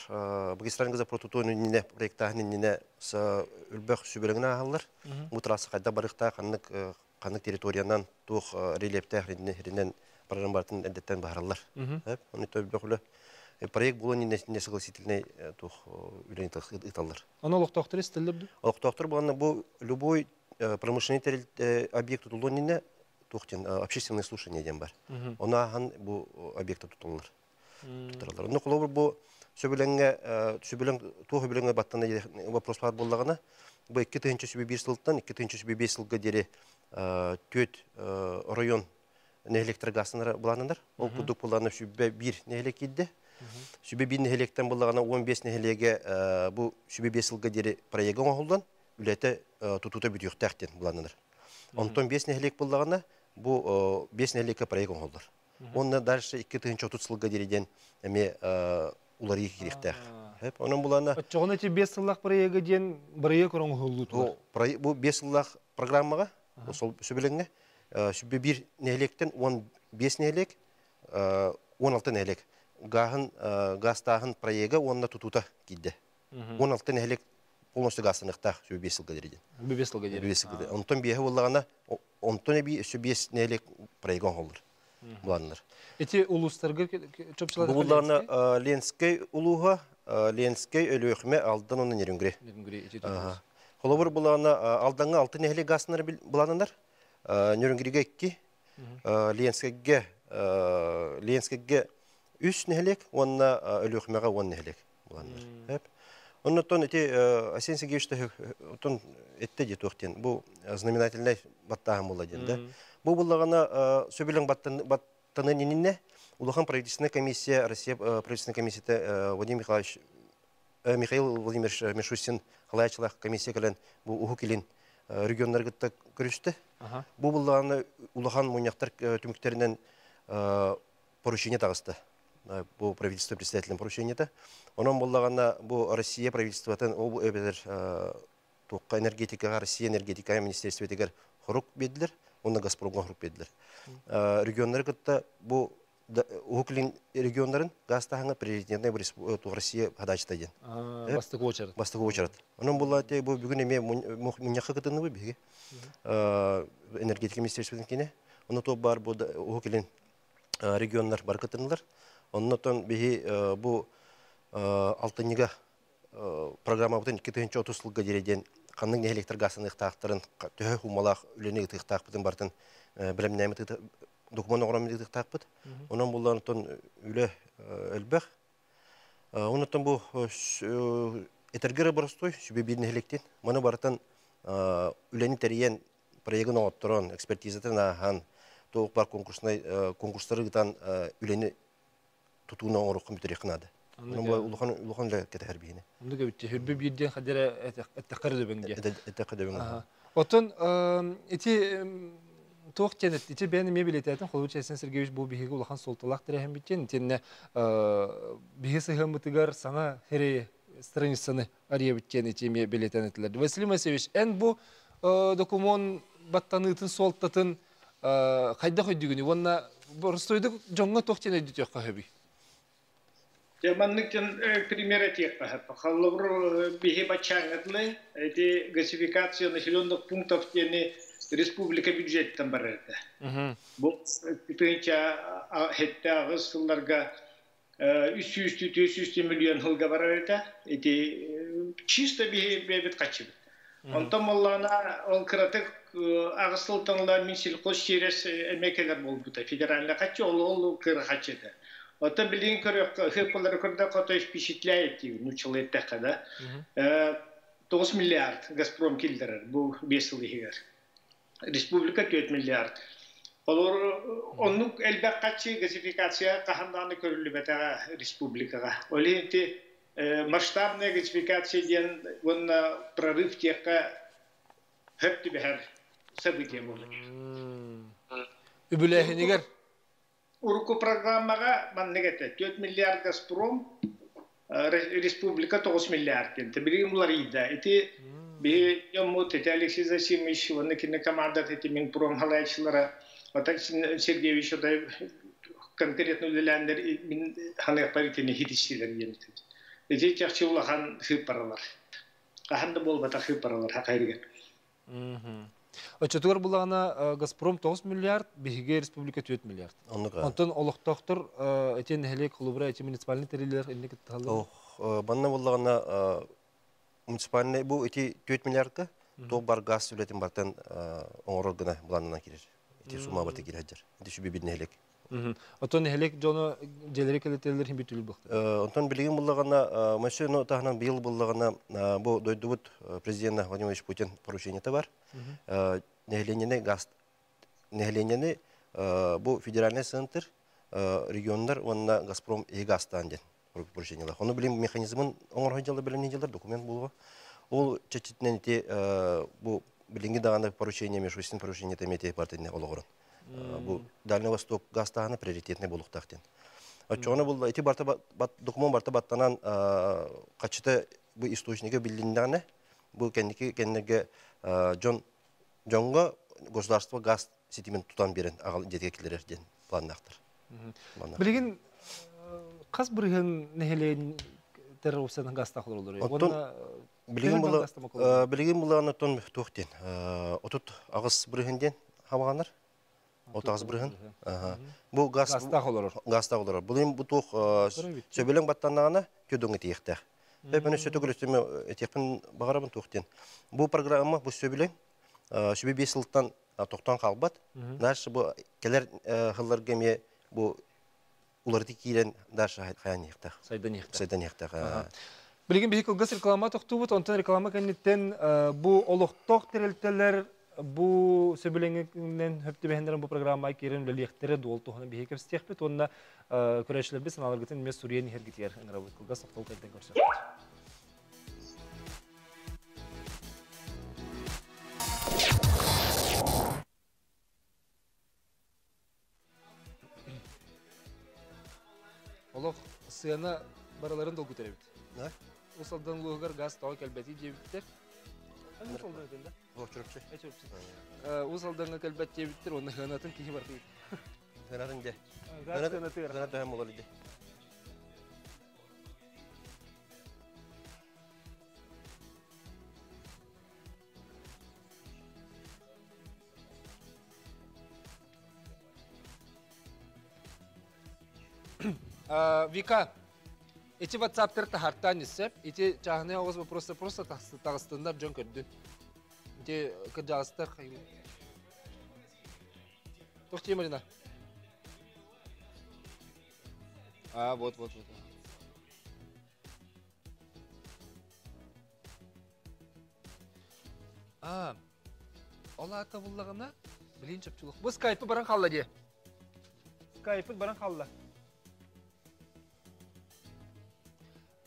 магистральный газопровод тутуунун проекттахынын с үлбөк сүбөлүңүнө алалар. Бу трасса кайда барыкта канык территориянан тух релептехринен бараран бартын эндеттен баралар. Оны төбөкүлө проект булу не согласительный тух үлен италлар. Аны локтоктор истелдибди? Локтоктор бу любой промышленный объект тутулунине тухтен общественное слушание дем бар. Она бу объекта тутулар. Ну колобур бу сөбөлөң тух баттана вопрос бар боллагана бу 2-нче сүбе сылтан 2-нче сүбе 5 сылга дере төт район электрогазынары буландар. Ол кудук буланы сүбе 1 нелек идде. Сүбе 1 нелектен буллагана 15 нелеге бу сүбе 5 сылга дере проект оңолдан үлете тутута бүтүктәктен буландар. Онтон 5 нелек буллагана бу 5 нелек проект оңолдар. Онна дальше 2-30 сылга дереден эме улары киректер. Онун булана Чогон эти 5 сыллак проектке ден проект оңолду. Бу 5 сыллак программага сол сөбөлөңгө сүбе 1 нелектен 15 нелек 16 нелек гастахын проекты онна тутута кидде. 16 нелек полностью гасыныкта сүбе 5 сылга дереден. 5 сылга дереден. Онтон бие буллагана онтон би сүбе 5 нелек проект оңолду. Буландар. Эти улустарга чөпчүлөр буларны Ленский улуга, Ленский өлөкмө алдан оны нерүнгүрө. Холобур буларны алдаңгы 6 нелек гасыныр буландар. Нерүнгүргө 2, Ленскийге 3 нелек, онна өлөкмөгө 10 нелек буландар. Оннотон эти Асен Сергеевич тон этте же токтен. Бу знаменательный баттаган буладен да. Бу буллагана сөбөлөң баттаны нинне улахан правительственная комиссия, Россия правительственная комиссия Михаил Владимирович Мишустин халайчылак комиссия келен бу ухукилин регионнарга көрүштү. Бу буллагана улахан муньяктар түмүктеринен поручение тагысты. Бу правительство представителем поручениета. Онон буллагана бу Россия правительствотан ол эбедер тукка энергетика Россия энергетика министерство дегер хорук бедилер. Онна Газпромга хуруп бедилер. Регионнар кытта бу ухуклин регионнарын газтаханга приоритетный Россия хадачта ден. Бастыгы очарат. Онон буллате бу бүгүн эме муньякка кытыны бу биге. Энергетика министерствотан кине. Ону то бар бу ухуклин регионнар бар кытынылар. Оннотон биги бу алтынга программа бутын 2-30 сылга дереден канның электр газын ыктактырын төһө хумалак үлөне ыктактын бартын билемнеме документ огромный ыктакпыт. Онон буллантон үлө элбек. Онотон бу этергер борстой сүбе бирин электен. Маны бартын үлөне териен проектын отторон экспертизатын ахан тоок бар конкурстары гытан үлөне тутууна орукун бүтүрө кынады. Улухан ла кетер бийне. Мунду гөбүттү хүрбү бирден хадера эттеккер дөбөңдө. Эттеккер дөбөңдө. Отон эти токтенет, эти бени мебилететин Холбуча Асен Сергеевич бу биһиги улахан солталак терехем биттен, тенне биһи сыгымытыгар саңа хере страницаны ария биттен эти мебилетенетлер. Василий Моисеевич, эн бу документ баттаныйтын солтатын кайда койдугуну, онна борстойдук жоңго токтенет дитек кахеби. Jamанныктен пример этих халловру бихи бачаңатлы эти газификация населенных пунктов тени республика бюджеттен бар это. Бу тынча хетта гысылларга 300 миллион хылга бар это. Эти чисто бихи бебет качып. Онтон моллана ол кратык агысылтанлар мисилкос через эмекелер болду. Федеральный качы ол кыр качыды. Это билин көрөк хыпылары көрдө кото впечатляет, ну человек такая, да. 9 миллиард Газпром килдерер бу 5 жыл егер. Республика 4 миллиард. Олар оннук элбек качы газификация каханданы көрүлүбетага республикага. Олинти масштабная газификация ден онна прорыв текка хөптү бер событие болду. Үбүлэхинигер Урку программага маннегете 4 миллиард Газпром республика 9 миллиард кенте. Билим булар ида. Эти би ямут эти Алексей Засимович вон кине команда эти Минпром халайчылары Отак Сергеевич одай конкретно үлеләндер мин халык паритене хитишилер янты. Эти чакчы улахан хыпаралар. Каханды болбата хыпаралар хакайрыган. Очотугар булагана Газпром 9 миллиард, биге республика 4 миллиард. Онтон олуктоктор этен хелек клубра эти муниципальный терилер инде кетталды. Банна булагана муниципальный бу эти 4 миллиардка то бар газ үлетин бартан оңорор гына буланына кирер. Эти сумма барты кирер. Эти шүбе бидне хелек. Отон хелек жоно желерек элетелер хим битүл бакты. Онтон билген булагана машина тахнан быйыл булагана бу дойдубут президент Владимир Путин поручение бар. Нехленене газ нехленене бу федеральный центр региондар онна Газпром и газтан ден поручениелар. Оны билем механизмын оңор жылда билем жылдар документ булга. Ол чечитнен те бу билинги даганы поручение межвестин поручение темете партийне ологорун. Бу Дальний Восток газтаны приоритетный булуктактен. Ачоны бул эти барта документ барта баттанан качыта бу источниги билиндаганы бу кеннеге Джонго государство газ сетимен тутан берен агал жетекчилер ден пландактыр. Билген кас бирген нехелен террорсен газ тахлыр олар. Билген буланы тон тохтен. Отут агыс биргенден хабаганар. Отагыз бирген. Бу газ тахлыр. Газ тахлыр. Бул бу тох сөбелең баттанагына көдөңө тиектер. Бепене сөтөгөлөстүмө этепин багарабын тохтен. Бу программа бу сөбелең Шүбе 5 жылдан тоқтан қалбат. Дальше бу келер хылларга ме бу уларды кирен дальше хаян яктак. Сайдан яктак. Билген бихик газ реклама тоқтубут, онтон реклама кеннеттен бу олукток терелтелер бу сөбелеңнен хөптү бехендерин бу программага кирен лелектери долтугуна бихик стехпет, онна көрөчлөр биз аналаргытын мес Сурияны хергитер ыңрабыт. Газ токтол кайдан көрсөт. Олох сыяна бараларын долгу теребит. Усалдан лугар газ тау келбети жебиттер. Аны солдан өтенде. Чурупчу. Усалдан келбет жебиттер, оны ханатын кихи бар дейт. Ханатын де. Ханатын hem olabilir. Вика, эти WhatsApp-тер тахартан исеп, эти чахны оғыз вопросы просто тағыстындар жон көрді. Эти кыржағыстар қайыл. Тоқти, Марина. Вот. Ола ата бұллағына білейін чөпчілік. Бұл скайпы баран қалла де. Скайпы баран қалла.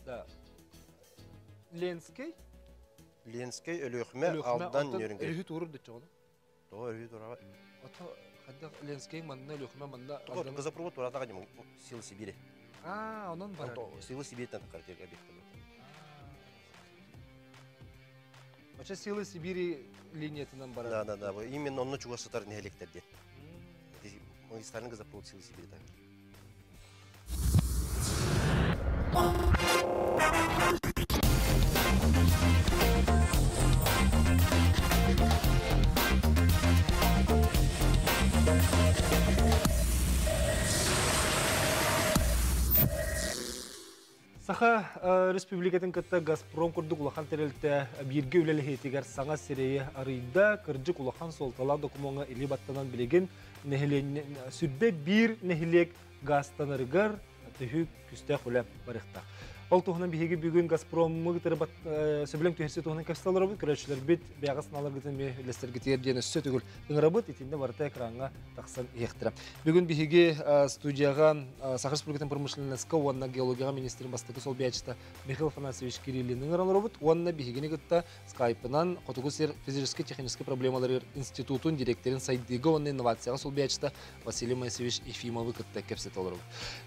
Да. Ленский Өлөкме алдан йөрөнгө. Өрү турur дече оны. Тоо өрү турага. Ата хадда Ленский манна өлөкме манна. Тоо газопровод турата гадым Сила Сибири. Онон бар. Сила Сибиритен картега бекте. Ача Сила Сибири линиятынан бар. Да. Именно онны чугасытар нехелектерде. Магистральный газопровод Сила Сибирида. Саха республикатын кытта Газпром курдук улахан терелте бирге үлеле хетигер саңа сирeye арыйда кыржык улахан солтала докумонга или баттанан билеген нехилен сүрбе бир нехилек газтаныргар төхү күстә хулап барыкта. Ол туһунан биһиги бүгүн Газпроммы гытыры сөбөлөң төһөрсө туһунан капиталлар бит көрөчлөр бит бягас налар гытын ме лестер гытер диен өссө түгүл. Ыңырабыт итинде барта экранга таксан ихтира. Бүгүн биһиги студияга Саха Республикатын промышленностька уанна геология министры бастыгы сол биячта Михаил Афанасьевич Кириллин ыңыранробут уанна биһигини гытта скайпынан Котугусер физический технический проблемалар институтун директорын сайдыгы уанна инновацияга сол биячта Василий Моисеевич Ефимов гытта кепсет олору.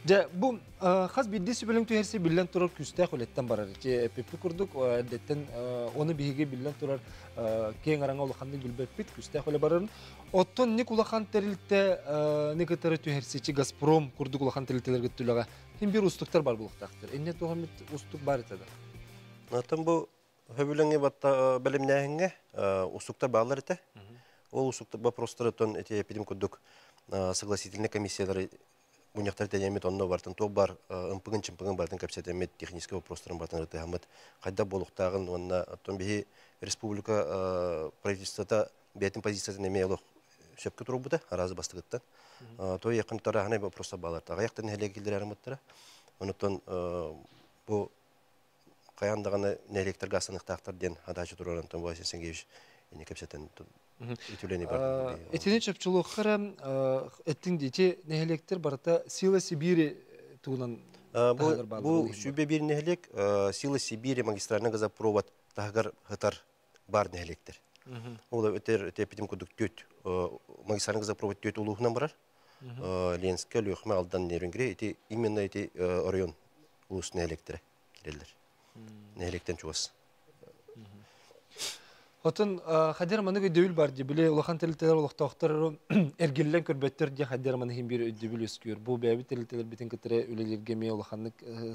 Ja bu has bildi sübülün tühersi billen turar küste xuletten barar. Ki pepi kurduk detten onu bihigi billen turar keң aranga ulaqandı bilbepit küste xule bararın. Otton nik ulaqan terilte ne kadar tühersi ki Gazprom kurduk ulaqan terilteler gittilaga. Hem bir ustuklar bar buluqtaqtır. Enne toğamit ustuk bar etada. Natın bu höbülüngü batta bilimnähingä ustuklar bağlar ete. Ол ustuklar вопростары тон эти епидем курдук согласительный комиссиялары Муньяхтар тәнемет онно бартын то бар ымпыгын чымпыгын бартын капсетемет технический вопростарын бартын рыты хамат кайда болуктагын онна тон бихи республика правительствода бетин позициясын эме олох сөпкө турбута аразы бастыгыттан то якын тараханы вопроса балар тагаяктан хелегилдер армыттыра онутон бу каяндаганы нелектер гасыныктактар ден адачы тураран тон Василий Сергеевич эне капсетен Этинен чөпчулуккара эттин дите нехелектер барата Сила Сибири тугунан бу сүбе бир нехелек Сила Сибири магистральный газопровод тагар хатар бар нехелектер. Ол өтер тепидим кудук төт магистральный газопровод төт улугунан барар. Ленскке Лөхмө алдан неренгре эти именно эти район улус нехелектери кирелер. Нехелектен чугас. Отын хадер маны дөйүл бар ди биле улахан телтелер улактактар эргеллен көрбөттөр ди хадер маны хим бир өдөбүл өскөр. Бу бәби телтелер битен кетере үлелерге ме улаханнык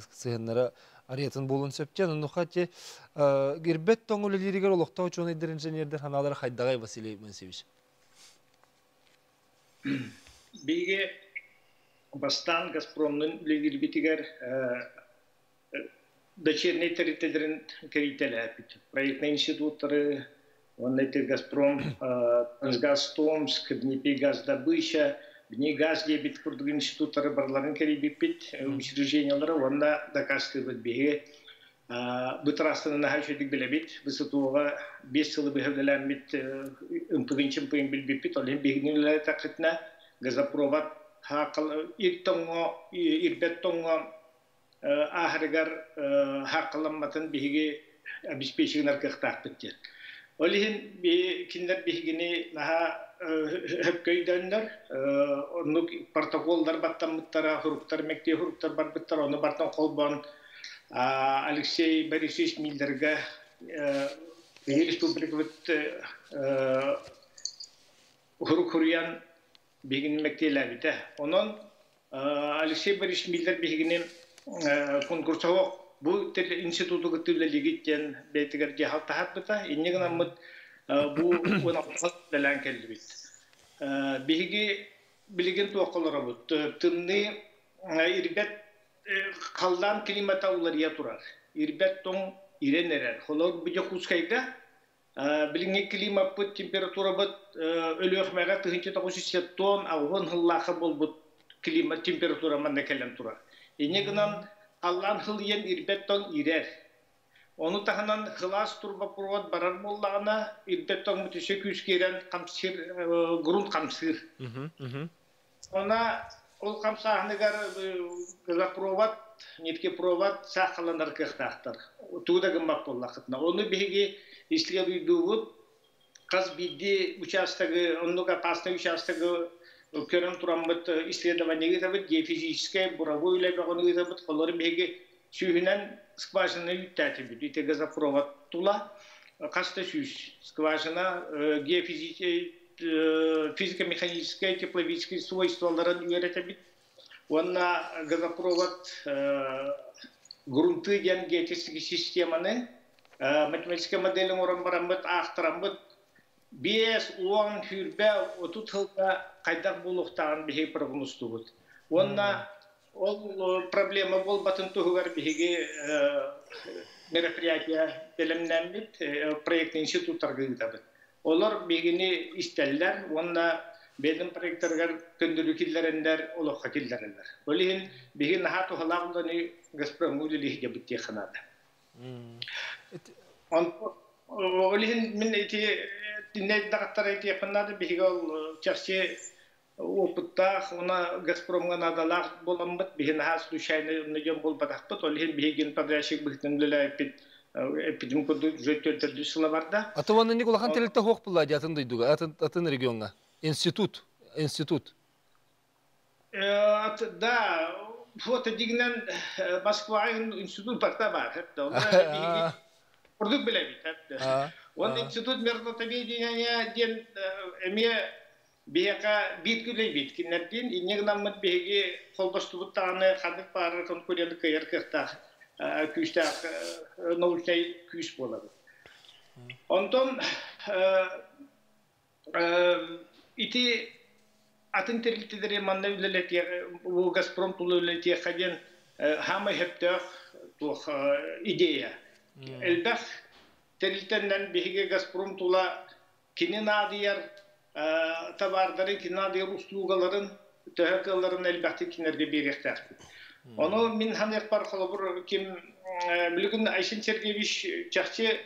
сыгыннары ариятын болун сөптен нухати гербет тоңулелеригер улактау үчүн эдер инженердер ханалар хайдагай Василий Моисеевич. Биге бастан Газпромдун үлелербитигер дочерние территории керителя, проектные институты, Газпром, Трансгаз Томск, Днепргаз-добыча, Бнегаз дебит курдук институттары барларын керебиппит учреждениялары, онда доказывает беге. Бытырастыны нахайшедик билебит, высотуға 5 жылы бігевделен бит ымпыгын-чымпыгын билбиппит, олен бегінелері тақытына газопровод ирбет тоңға ахыргар хақыланматын биһиги обеспечигнар кыхтаакпыттер. Олихин киндер биһигини наха хөпкөйдөндөр онук протоколдар баттаммыттара хуруктар мекте хуруктар барбыттар оны бартан колбон Алексей Борисович Мильдерге республикабыт хурук хуруян биһигини мектелебите. Онон Алексей Борисович Мильдер биһигини конкурсовок бу институту гытыллыгиттен бетигер жахалтахатта иннеген аммыт бу унафаллан келбит биги билген туакалара бут тымны ирбет калдан климата улария турар ирбет том иренерер холор бije кускайга билген климат бут температура бут өлөхмәгә 997 тонн агын хыллахы болбут климат температура манда келен турар Инегынан аллан хылыен ирбеттон ирер. Оны таханан хылас турбапровод барар боллағына ирбеттон мүтіше күшкерен қамсыр, грунт қамсыр. Она ол қамсағынығар газопровод, нетке провод сақыланар кықтақтар. Туғда гымбақ боллақытына. Оны беге исследуйдуғыт, қаз бидде участығы, онныға пасты участығы Көрім тұрамбыт исследование гетабыт, геофизическое, буровой ләбіғаны гетабыт, қолары беге сүйінен скважина үттәті бүт. Үте газопровод тула, қасты сүйіс. Скважина физико-механическое, тепловическое свойстволарын үйереті бүт. Онна газопровод грунты ден геотический системаны, математическая моделін орын барамбыт, ақтырамбыт, 5-10 хүрбе 30 жылда қайдақ болуқтаған бігі прогноз тұғыд. Онна ол проблема бол батын тұғығар бігі мероприятия білімнен бит проектный институттар гыдабыт. Олар бігіні істелдер, онна Benim proyektörler köndürü killerender, olokha killerender. Olihin bihin hatu halağımdanı Gazprom ulilihi jabutti khanada. Olihin min iti dinle dağıtları iti khanada bihigol çarşı oputta ona Gazprom'a nadalar bolambat bihin has düşayne nöjön bolbatakpat olihin bihigin padraşık bihtinlele epidim kodu jötöltörlü sıla varda. Atavanın ne kulakan telikte hoq bulla jatın duyduga atın regionga. Institut. Da вот dignen Moskva'nın institut parta var hep de onlar bir kurduk bile bit hep de. Onun institut mertotabiyediğine diyen emiye biyaka bitküle bitkinler din inegnamet bihegi kolbaştubut tane kadık parı konkuryanlık yarkıkta küçte nauşay küç boladı. Ondan iti atın teriltileri manevleletiye bu Gazprom tululetiye kajen hama heptör tuh ideya. Elbette teriltenden bihige Gazprom tula kini nadiyar tabarları kini nadiyar uslugaların töhakaların elbette kinerge birikter. Onu min hanek par kalabur kim bilgin Ayşin Sergeyevich çakçı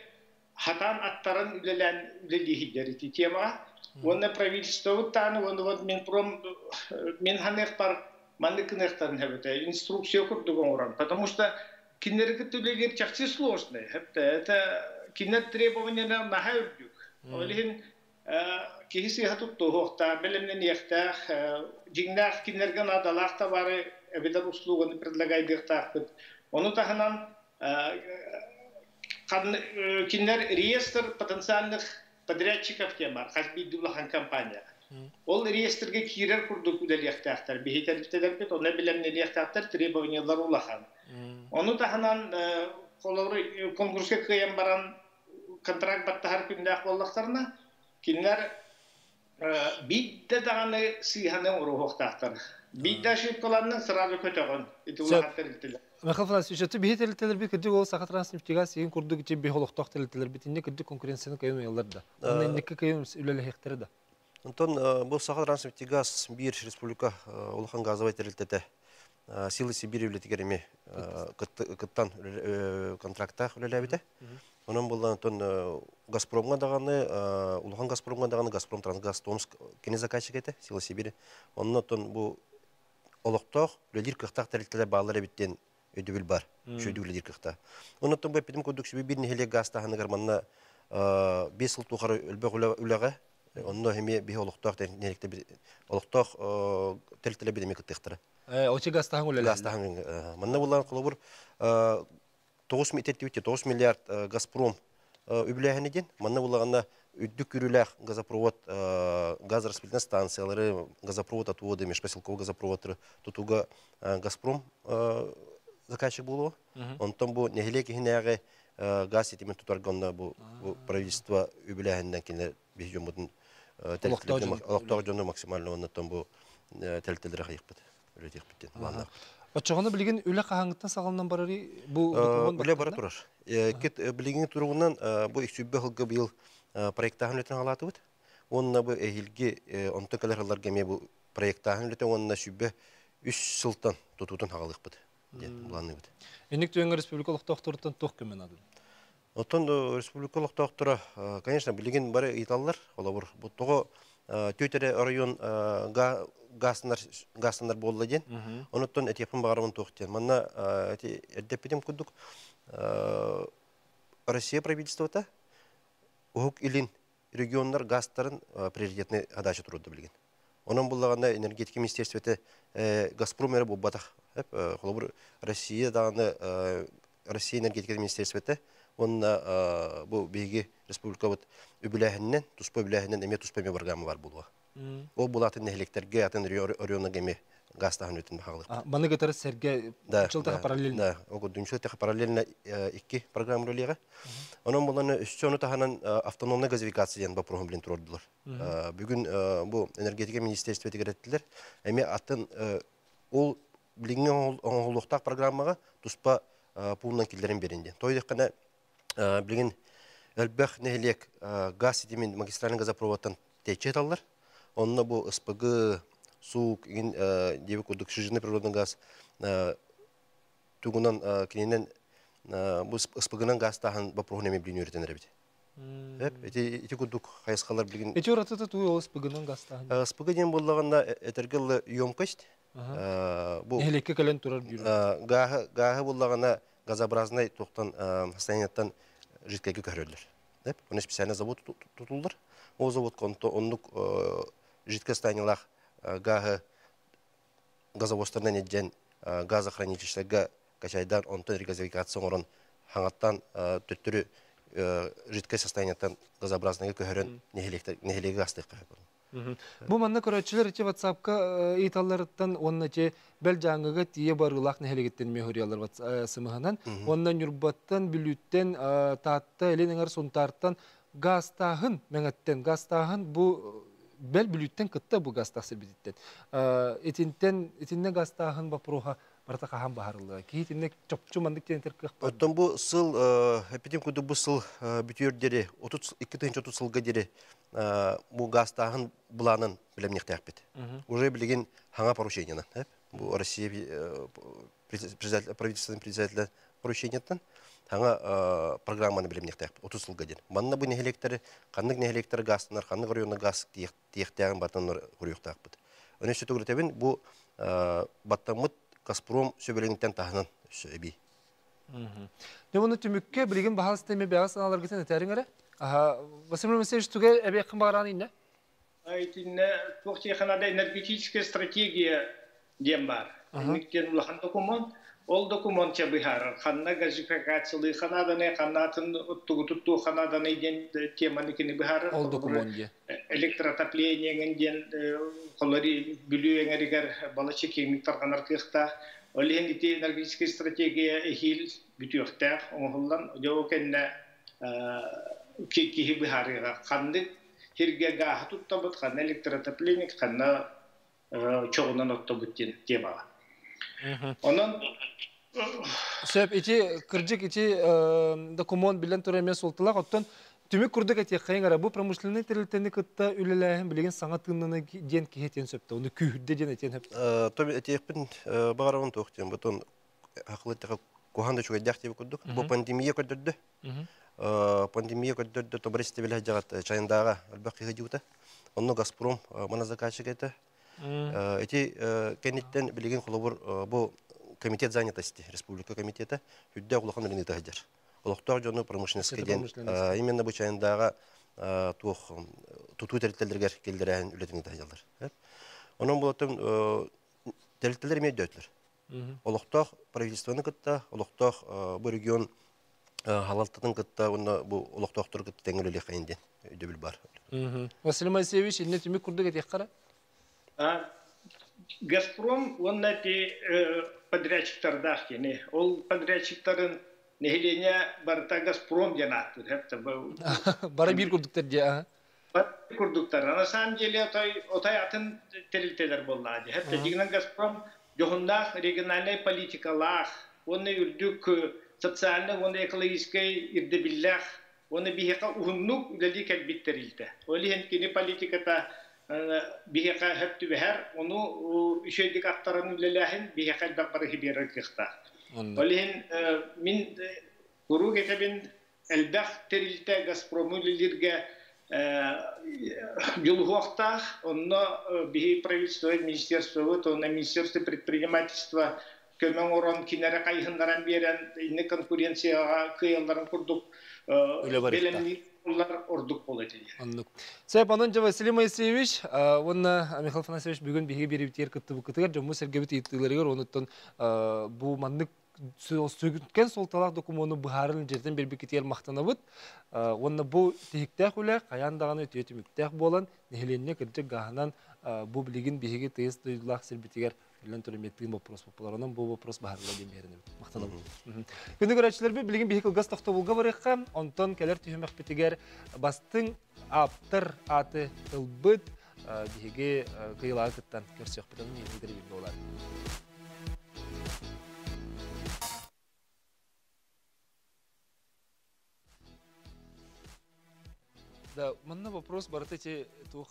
hatan attarın ülelen ülelihidleri tema. Оны правительство таны, оны вот мен ханехтар, манекнехтар хебете, инструкция курдугон уран, потому что кинерге төлегер чакчы сложный, это кинер требования на хайрдюк. Олин кихиси хатук тохта, белемнен яхта, жиңнах кинерге надалах товары, эбедер услуганы предлагай биртах. Оны таханан кинер реестр потенциальных подрядчиков тема, хазбидулахан компания. Ол реестрге кирер курдук үлелияқтақтар, бейтерліктелер бет, оны білемнелияқтақтар требованиялар улахан. Оны таханан конкурске кыян баран контракт баттахар күндақ боллақтарына, кинлер бидді дағаны сыйханы ұрухақтақтар. Бидді шипкаларының сразу көтіғын, еті улахаттар үлтелер. Михаил Фанасович, это бихе телителер бит кирди ол саха транснефтегаз еген курдук ичи бихолокток телителер бит инде кирди конкуренцияны кайын уялларда. Аны иннеке кайын үлеле хектері да. Антон, бұл саха транснефтегаз бир республика улахан газовай телитете Силы Сибири үлетигереме кыттан контракта үлеле бите. Onun buldan ton Gazprom'a dağını, Uluhan Gazprom'a dağını Gazprom Transgaz Tomsk kene zaказчик ete Силы Сибири. Onun ton bu olaqtaq üledir qıqtaq tərəltələ bağları bitdən ödübül bar. Şöydü üledir qıqta. Onun ton bu epidim koduk şübü bir nehele gaz tağını qarmanna 5 yıl tuğarı ölbəq üləğə. Onun hemi bir olaqtaq nelikdə bir olaqtaq tərəltələ bidemək qıqtaqtara. Oçı gaz tağın ülələ. Gaz tağın. Manna bulan qılabur 9 milyard Gazprom übləğənədən. Manna bulağında üddük ürülək газопровод, газ распределительной станциялары, газопровод отводы, межпоселковый газопровод тутуга Газпром заказчик был. Он там был нехилеки хинеяғы газ етімен тутарғанда бұл правительство үбіләғінен келер бейжен бұдың олақтағы жонды максимально оны там бұл тәлітелері қайықпыды. Үлет еқпіттен. Отчоғаны білген үлі қағаңыттан сағалынан барары бұл үлі бара тұрар. Кет білген тұрғынан бұл үксүбі ғылғы биыл проекттағын өтін алаты бұд. Онына бұл әйілге онты кәлер ғылар кәме бұл проекттағын өтін онына сүбі 3 сылтан тұтудың ағалық бұд. Енік түйенгі республикалық тоқтырыттан тоқ көмен ады? Оттан республикалық тоқтыры, конечно, білген бары италылар. Бұл тұғы төйтері район газсындар болды ден. Оныттан әтепін бағарымын тоқтен. Манна әрдеппедем күдік Россия правительствота Уғық илин регионлар газтарын приоритетный адачы тұрды білген. Onun bulağında energetik ministerstveті Газпром әрі бұл батақ. Россия энергетика министерстветі онына бұл бейгі республика үбіләхіннен, тұспа үбіләхіннен әме тұспа әме барғамы бар бұлға. Ол бұл атын нәхелектерге атын орионна әме газ тағын өтін бағалық. Баны ғытары сәрге жылтаға параллельно? Да, ол дүмшілтіға параллельно 2 программ рөлеға. Onun бұланы үсті оны тағынан автономный газификациян бұл программ білін тұрдылар. Бүгін бұл энергетика министерстветі кереттілер. Әме атын ол білінген оңғылықтақ программаға тұспа пулынан келдерін берінде. Тойдыққана білген әлбәқ нәхелек газ етемен магистральный газопроводтан тәйче еталар. Онна бу СПГ, сук, деби кудук шижный природный газ, тугунан киненен бу СПГнан газ тахан бапрохнеме билин үйретенер бит. Эти кудук хайскалар билген. Эти уратыты туй ол СПГнан газ тахан. СПГ ден боллаганда этергел емкость. Бу Элекке кален турар бирүү. Гахы боллагана газообразный тоқтан состояниятан жидкеге көрөлөр. Деп, оны специальный завод тутулдыр. О завод конто оннук жидкое состояниялах гахы газовоздарынан эджен газохранилищеге качайдан онтон регазификация орон хаңаттан төттүрү жидкое состояниятан газообразныйга көһөрөн нехелеге астык. Бу манна көрөчүлөр ичи WhatsApp-ка италларыттан онна че бел жаңыга тие барылак нехелегеттен мехуриялар сымыгынан оннан юрбаттан билүттен таатта эленеңер сунтарттан гастахын меңеттен гастахын бу бел билүттен кытта бу гастахсы бититтен этинне гастахын бапроха барта кахан баарылы киитинне чопчу мандык тентеркы оттон бу сыл эпидем куду бу сыл бүтүрдери 32-30 сылга дери бу гастахын буланын билемнектек бит уже билген хаңа поручениянан бу Россия правительственный председатель поручениянан хаңа программаны билемнектек 30 сылга дери манна бу нехелектери кандык нехелектери гастынар кандык районна газ тиектеген бартан куруюктак бит өнөсү тугуртебин бу баттамыт Газпром сөбелеңден тахынан сөби. Ne bunu tümükke bilgin bahar sistemi beyaz analar gitsen eteringere. Василий Моисеевич туге эбекин багараны инне? Айтинне Туркияда энергетическая стратегия дем бар. Никтен улахан документ, ол документ чабыхар. Ханна газификациялы ханаданы ханатын уттугуту ханаданы ден теманы кини бихар. Ол документ. Электроотопление ден колори билүүеңеригер балачы кемиктар канартыкта. Олен ити энергетическая стратегия хил бүтүктә оңгылдан жокенне кики бихарга канды хирге га туттабыт кан электроотопление канна чогунан оттобуттен тема. Онан Сөп ити кыржык ити документ билен төрөмө султулак оттон түмүк курдук эти кайыңара бу промышленный тирилтени кытта үлеләһин билген саңа тынныны ден кихетен сөптө уну күйүрдө ден этен хөп тоби этепин багарагын токтен бутон акылыта коханда чуга дактеп курдук бу пандемия көдөрдү пандемия көдөрдү тобресте биле жагат чайындага албакы хыжута онно Газпром мана заказчик эти кенеттен билген колобур бу комитет занятости республика комитета хүддө кулакан билген тахажар Олохтор жону промышленность ден именно бу чайындага тух туту терителдергер келдерен үлетин тахажалар онун болотун терителдер медөтлөр Олохтор правительственный кытта олохтор бу регион халалтын кытта бу олохтор кытта теңелеле кайынден өдөбүл бар Василий Моисеевич инне түмүк курдук этек кара Газпром оннати подрядчиктарда кене ол подрядчиктарын нехиления барта Газпром жанаттыр хепте бара бир курдуктар же курдуктар на самом деле отай атын терилтелер боллады хепте дигнен Газпром жохунда региональный политикалар оны үрдүк социальный оны экологический ирдебиллах оны бихека ухуннук үлели келбиттерилте олиһен кини политиката бихека хепти бехер onuüşedik aktaranın lelahin biheka bakbarı hibiyerek kıxta. Olihin min kuru getebin elbaq terilte Gazpromu lilirge yolu vaqta onu bihi правительство министерство то на министерство предпринимательства kömen oran kinere kayhındaran beren inne konkurensiyaya kıyalların kurduk belemli Onlar orduk olacak. Anladım. Sayın Anonca Vasily Moiseyevich, onunla Mikhail Afanasyevich bugün bir biter kıttı bu kıtıgar. Cumhur sergevit itilerler onundan bu manlık sögütken soltalak dokumunu buharın jerden bir kitiyel mahtanabıt. Onunla bu tehiktek öyle kayandağını ötüyeti müktek bolan nehilenine kırcık gahanan bu bilgin bihigi teyis duyulak serbitiger Bilen törümettiğim вопрос popülarının bu вопрос baharla demeyerini mahtanabıt. Günü görüşçüler bilgin bihigi gaz toxta bulga varıqqa ondan keler tühümek bitiger bastın aptır atı ılbıt bihigi kıyılağı kıttan körsüyok bitanın yedidir bilgi olar. Да, манна вопрос барата те тух.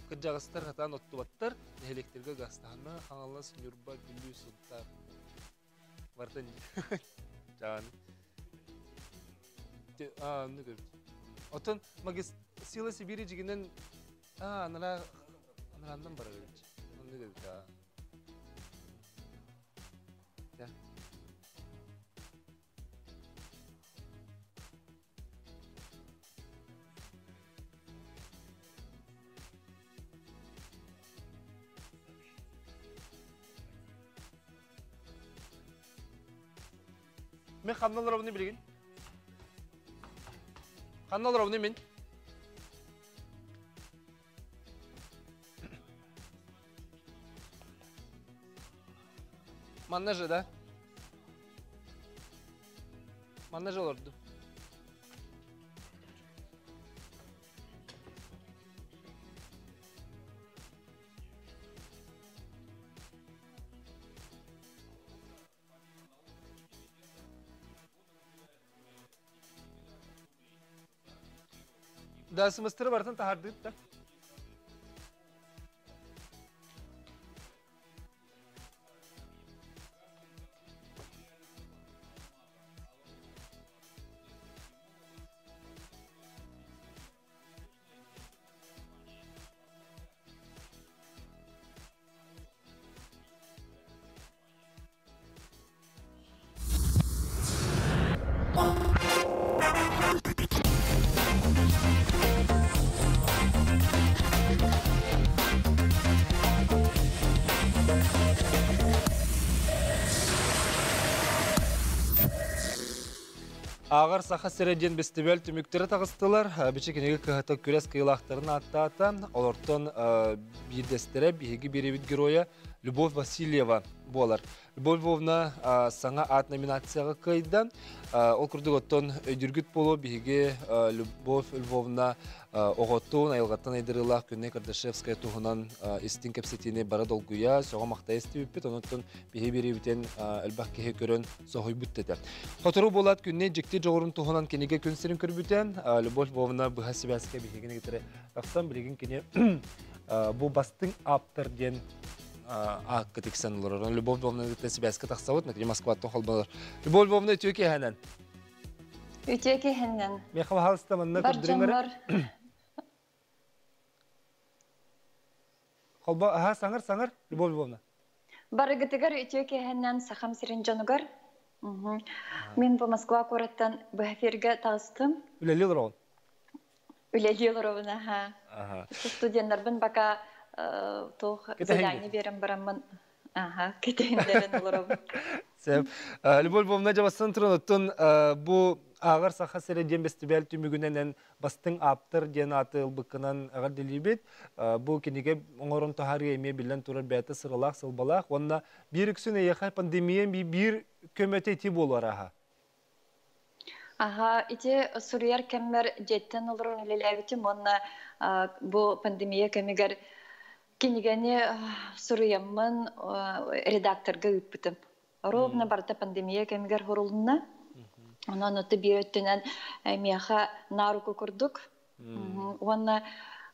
Kırcağızlar hatan ottubattır. Elektrikli gazlarına hanalına sünürba güllü sultar. Vartan can. Ne gördüm. Otan magis Sila Sibiri jiginden anırandan bara verilmiş. Ne gördüm ya. Ya. Men kanallar abone bilgin. Kanallar abone min. Mannaja da. Mannaja olurdu. Da semester bartan tahardık da. Ağır saha serediyen festival tümüktері tağıstılar. Biçekенеге kıhata küres kıyılақтарын аттаата. Олардан birдестері беги беребит героя Любовь Васильева болар. Любовь Львовна саңа ат номинацияға кайды. Ол күрдік оттон өйдіргіт болу беги Любовь Львовна оғыттуын айылғаттан айдырылақ күнне Кардашевская туғынан істін кәпсетіне бара долгуя соға мақта есті өппет. Оныттон беги беребітен әлбақ кеге көрін соғой бүттеді. Хотыру болат күнне жекте жоғырын туғынан кенеге күнсерін көрбітен. Любовь Львовна бұға себәске бегені кетірі тақсан білеген кене бұл бастың аптыр ден катексен олар. Любовь Львовна себәске тақсауыт, мәкіне Москваттың қолбалар. Любовь Львовна өтеке әнен? Өтеке әнен. Мен қалағалыстаманына көрдіріңгірі? Қолба, саңыр, Любовь Львовна? Барыгытыгар өтеке әнен сақам сирен жанугар. Мен бұл Москва көраттан бұхаферге тағыстым. Үлелі олар оғын? Үлелі олар оғын, студенттарбын бака тоқ задание берем барамын. Кетейіндерін олар оғын. Любовь Львовна жабасын тұрын ұттын бұл Ağır saha serediyen festival tümügünenen bastın aptır diyen atı ılbıkkınan ağır delibet. Bu kenege oңорun tahari eme bilen turar beyata sıralaq, sılbalaq. Onunla bir üksüne yakay pandemiyen bir kömete eti bolur aha. Aha, iti Suriyar kemmer jetten olurun öylelebitim. Onunla bu pandemiye kemeger kenegeni Suriyamın redaktorga ütbütüm. Ровно барта пандемия кемгер хорулунна. Онан оты bir öttünen miyaha naruku kurduk. Ona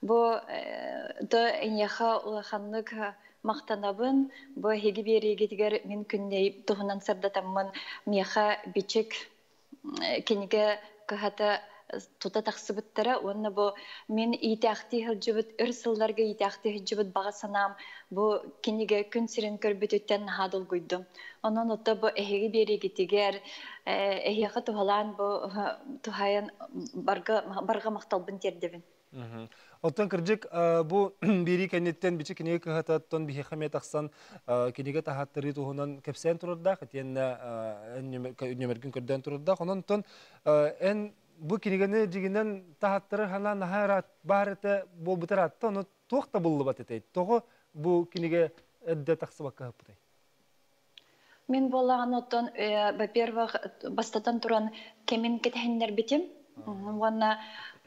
bu da enyaha ulakhanlık maqtanabın bu hegi beri getiger min künney tuğunan sardatamın miyaha biçik kenige kahata tuta taqsıbıttara. Ona bu min itiaqti hıljıbıt, ırsıllarga itiaqti hıljıbıt bağasanam bu kenige kün sirin körbütütten hadıl guydum. Ondan otta bu ehegi beri getiger ehyaqa tuhalan bu tuhayan barga maqtalbın terdebin. Otan kırcık bu biri kennetten biçik kenege kahatatton bihi xamet aqsan kenege tahattırı tuğunan kepsen tururdaq, etiyenne nömergün körden tururdaq. Ondan ton en bu kenegeni jiginden tahattırı halan naharat baharete bol butarattı, onu tuğda bullu batetey. Tuğu bu kenege edde taqsıbakka hapıtay. Мен болаған оттон, во-первых, бастатан туран кемин кетехиннер битим. Ванна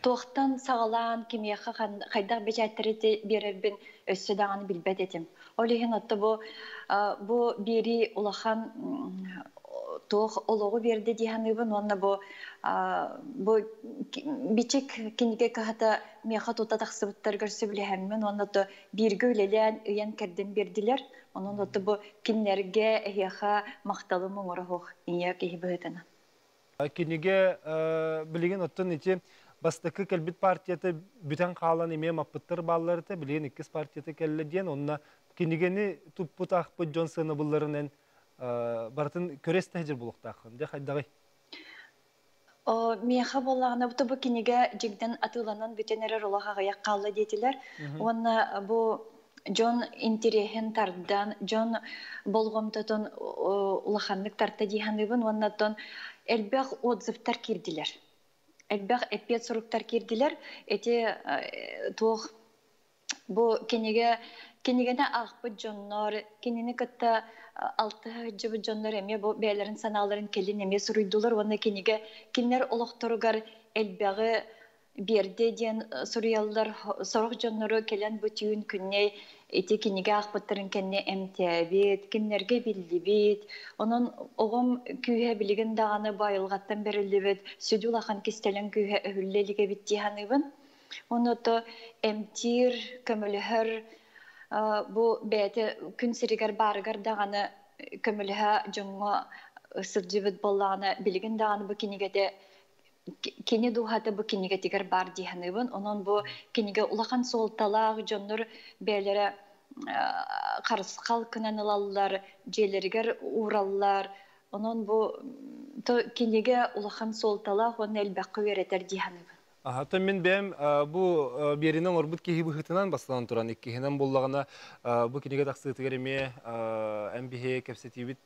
тоқтан сағалан кемияқа қайдақ бечайттырыты берербін өссі дағаны білбет етім. Олеген отты бұл бері улахан тоқ олығы берді дейханыбын, онна бу бичек кенеге кахата меха тота тақсыбыттар көрсі білемін, онна то биргі өлелен үйен кәрден берділер, онна то бу киннерге эхеха мақталы мұңыры хоқ ие кейі бұғытына. Кенеге білеген оттын ете бастықы кәлбет партияты бүтән қалан еме маппыттыр балларыты білеген иккіз партияты кәлі ден, онна кенегені тұппыт ақпыт Джон сыны бұлларынан бартын көрес тәжір болуқтақын. Де қайдағай? Меха болағына бұты бұл кенеге жегден атыланын бүтенері ролаға ғаяқ қалды дейтілер. Онна бұл Джон интерехен тардан, Джон болғымтатын улаханлык тарта дейханыбын, оннаттан әлбәқ отзывтар керділер. Әлбәқ әппет сұруқтар керділер. Әте тоқ бұл кенегені ақпыт Джоннар, кенені кітті алты жыбы Джоннар әме бұл бәлерін саналарын келін әме сұруйдылар. Оны кенер олықтырығар әлбәғі берде ден сұруялылар сұруқ Джоннары келен бүтіуін күнне эти кенеге ақпыттарын кенне әмтәбет, кеннерге білді бет. Onun оғым күйе білген дағаны байылғаттан бәрілі бет, сөді улақан кестелен күйе өһіллеліге бет дейханыбын. Оны то әмтир, көміліғір, бұ бәті күн сірігер барығыр дағаны көміліға жоңға сырджы бет болағаны білген дағаны бұ кенегеде кені дұғаты бұ кенеге тегер бар дейханыбын. Onun бұ кенеге улақан солталақ жонныр бәлері қарысқал күнен алалар, желергер ураллар. Onun бұ кенеге улақан солталақ оны әлбәқі өретер дейханыбын. Hatta men benim bu birinin orbut kehi bu hıtınan basılan turan ikkihinen bollağına bu kinege taksıtı gerime MBH kapsitibit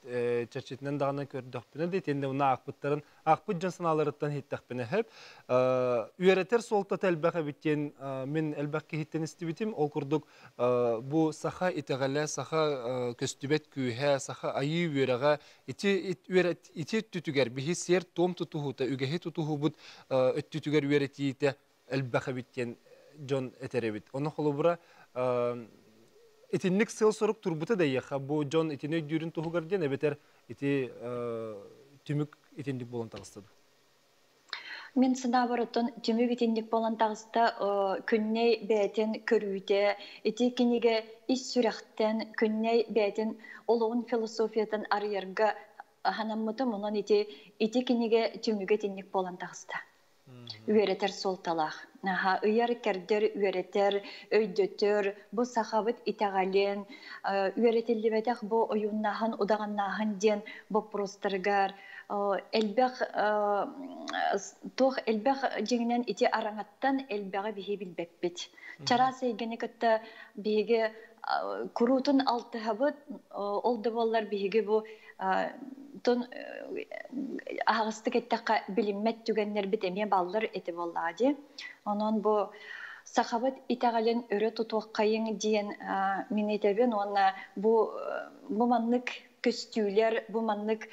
çerçetinden dağına kördüğüne de tende ona akpıtların akpıt cansın alarıttan hittakbine hep üyereter solta telbeğe bitten men elbek hitten istibitim ol kurduk bu saha itegalle saha köstübet kühe saha ayı üyerege iti tütüger bihi ser tom tutuhu ta ügehi tutuhu bud tütüger üyereti elbette biten John eterebit. Onu kolubura etinlik sel soruk turbuta da ya bu John etine dürün tuhu gardiyan ebeter eti tümük etinlik bolan tağıstadı. Men sına baratın tümük etinlik bolan tağısta künne beten körüde eti kinige iş sürekten künne beten oluğun filosofiyatan arayarga hanamıtım onun eti kinige tümük etinlik bolan tağısta. Üyereter soltalaq. Üyer kerder, üyereter, öydötür, bu sahabıt itağalen, üyeretellibetek bu oyunnahan, odağannahan den bu prostargar, elbaq jenginen iti arangattan elbağı bihi bilbekbet. Çara seygeni katta bihi kurutun altı habıt, oldu bollar bihi bu ton ağıstık ettiğe bilinmet tügenler bitemiye ballar eti bolladı. Onun bu sahabat itağalen öre tutuq kayın diyen minetebin ona bu manlık köstüler, bu manlık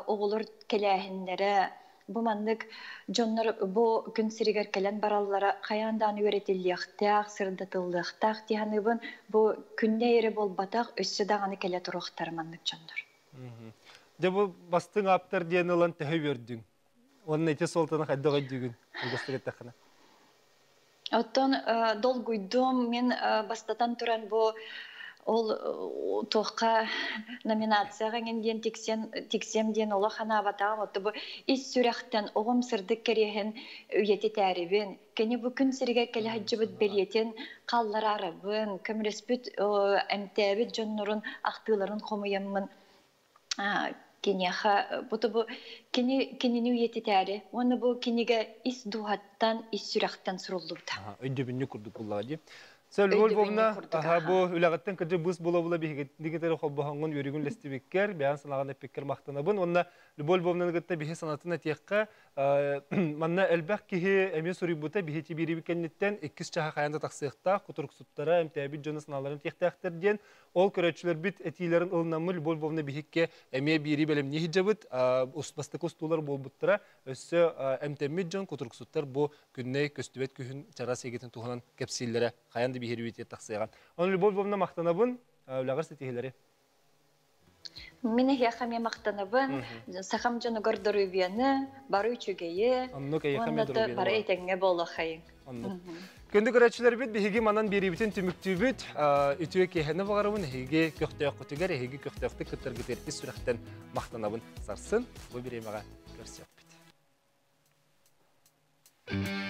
oğulur kelehinlere, bu manlık jonlar bu gün siriger kelen barallara kayandan öğretiliyaktağ, sırdatıldığıktağ diyanıbın bu künne yeri bol bataq össü dağını kele turuqtar manlık jonlar. De bu bastığın aptar diyen olan tehe verdin. Onun eti soltana kadar düğün. Ottan dolguydum men bastatan turan bu ol toqa nominatsiyaga ngen tiksem diyen ola xana batağım ottu bu iş sürekten oğum sırdık kerehen üyeti təribin. Keni bu gün sirge kele hacıbıt beliyeten qallar arabın, kömrespüt emtəbit jonnurun aqtıların xomuyamın Keniyaha bu kenini üyeti təri. Onu bu kenige is duhattan, is sürekten surulubda. Önce binni kurduk bullağı. Sen Lvovna bu ülaqattan kıcı bus bula bir digital hobbahangun yürügün lestibikker beyan sanağın epikker mahtanabın. Onna Lvovna'nın gıtta bihi sanatına tiyakka manna elbaq kihi emin suributa bihi tibiri bikennetten ikkis çaha kayanda taksıqta kuturuk suttara emtabi jona sınavlarını tiyaktaqtır diyen ol köröçüler bit etilerin ılnamı Lvovna bihikke emiye biri belem nihicabıt bastık ustular bolbuttura össü emtemmi jon kuturuk suttar bu günne köstübet kühün çara segetin tuğunan kepsillere kayanda bir herüviyet taksıyan. Onun Lvovna mahtanabın ulağır setihileri. Мен яхаме мақтанабын, сахам жаны гордору бияны, бары үчүгейе, оннаты бары этеңге болы хайын. Күнді көрәтшілер бет, бігеге манан беребітін түміктүй бет, үтіе кейхені бағарымын, хеге көқтеяқ құтығар, хеге көқтеяқты күттіргітер іс сүрәқтен мақтанабын сарсын, бұл беремеға көрсек бет.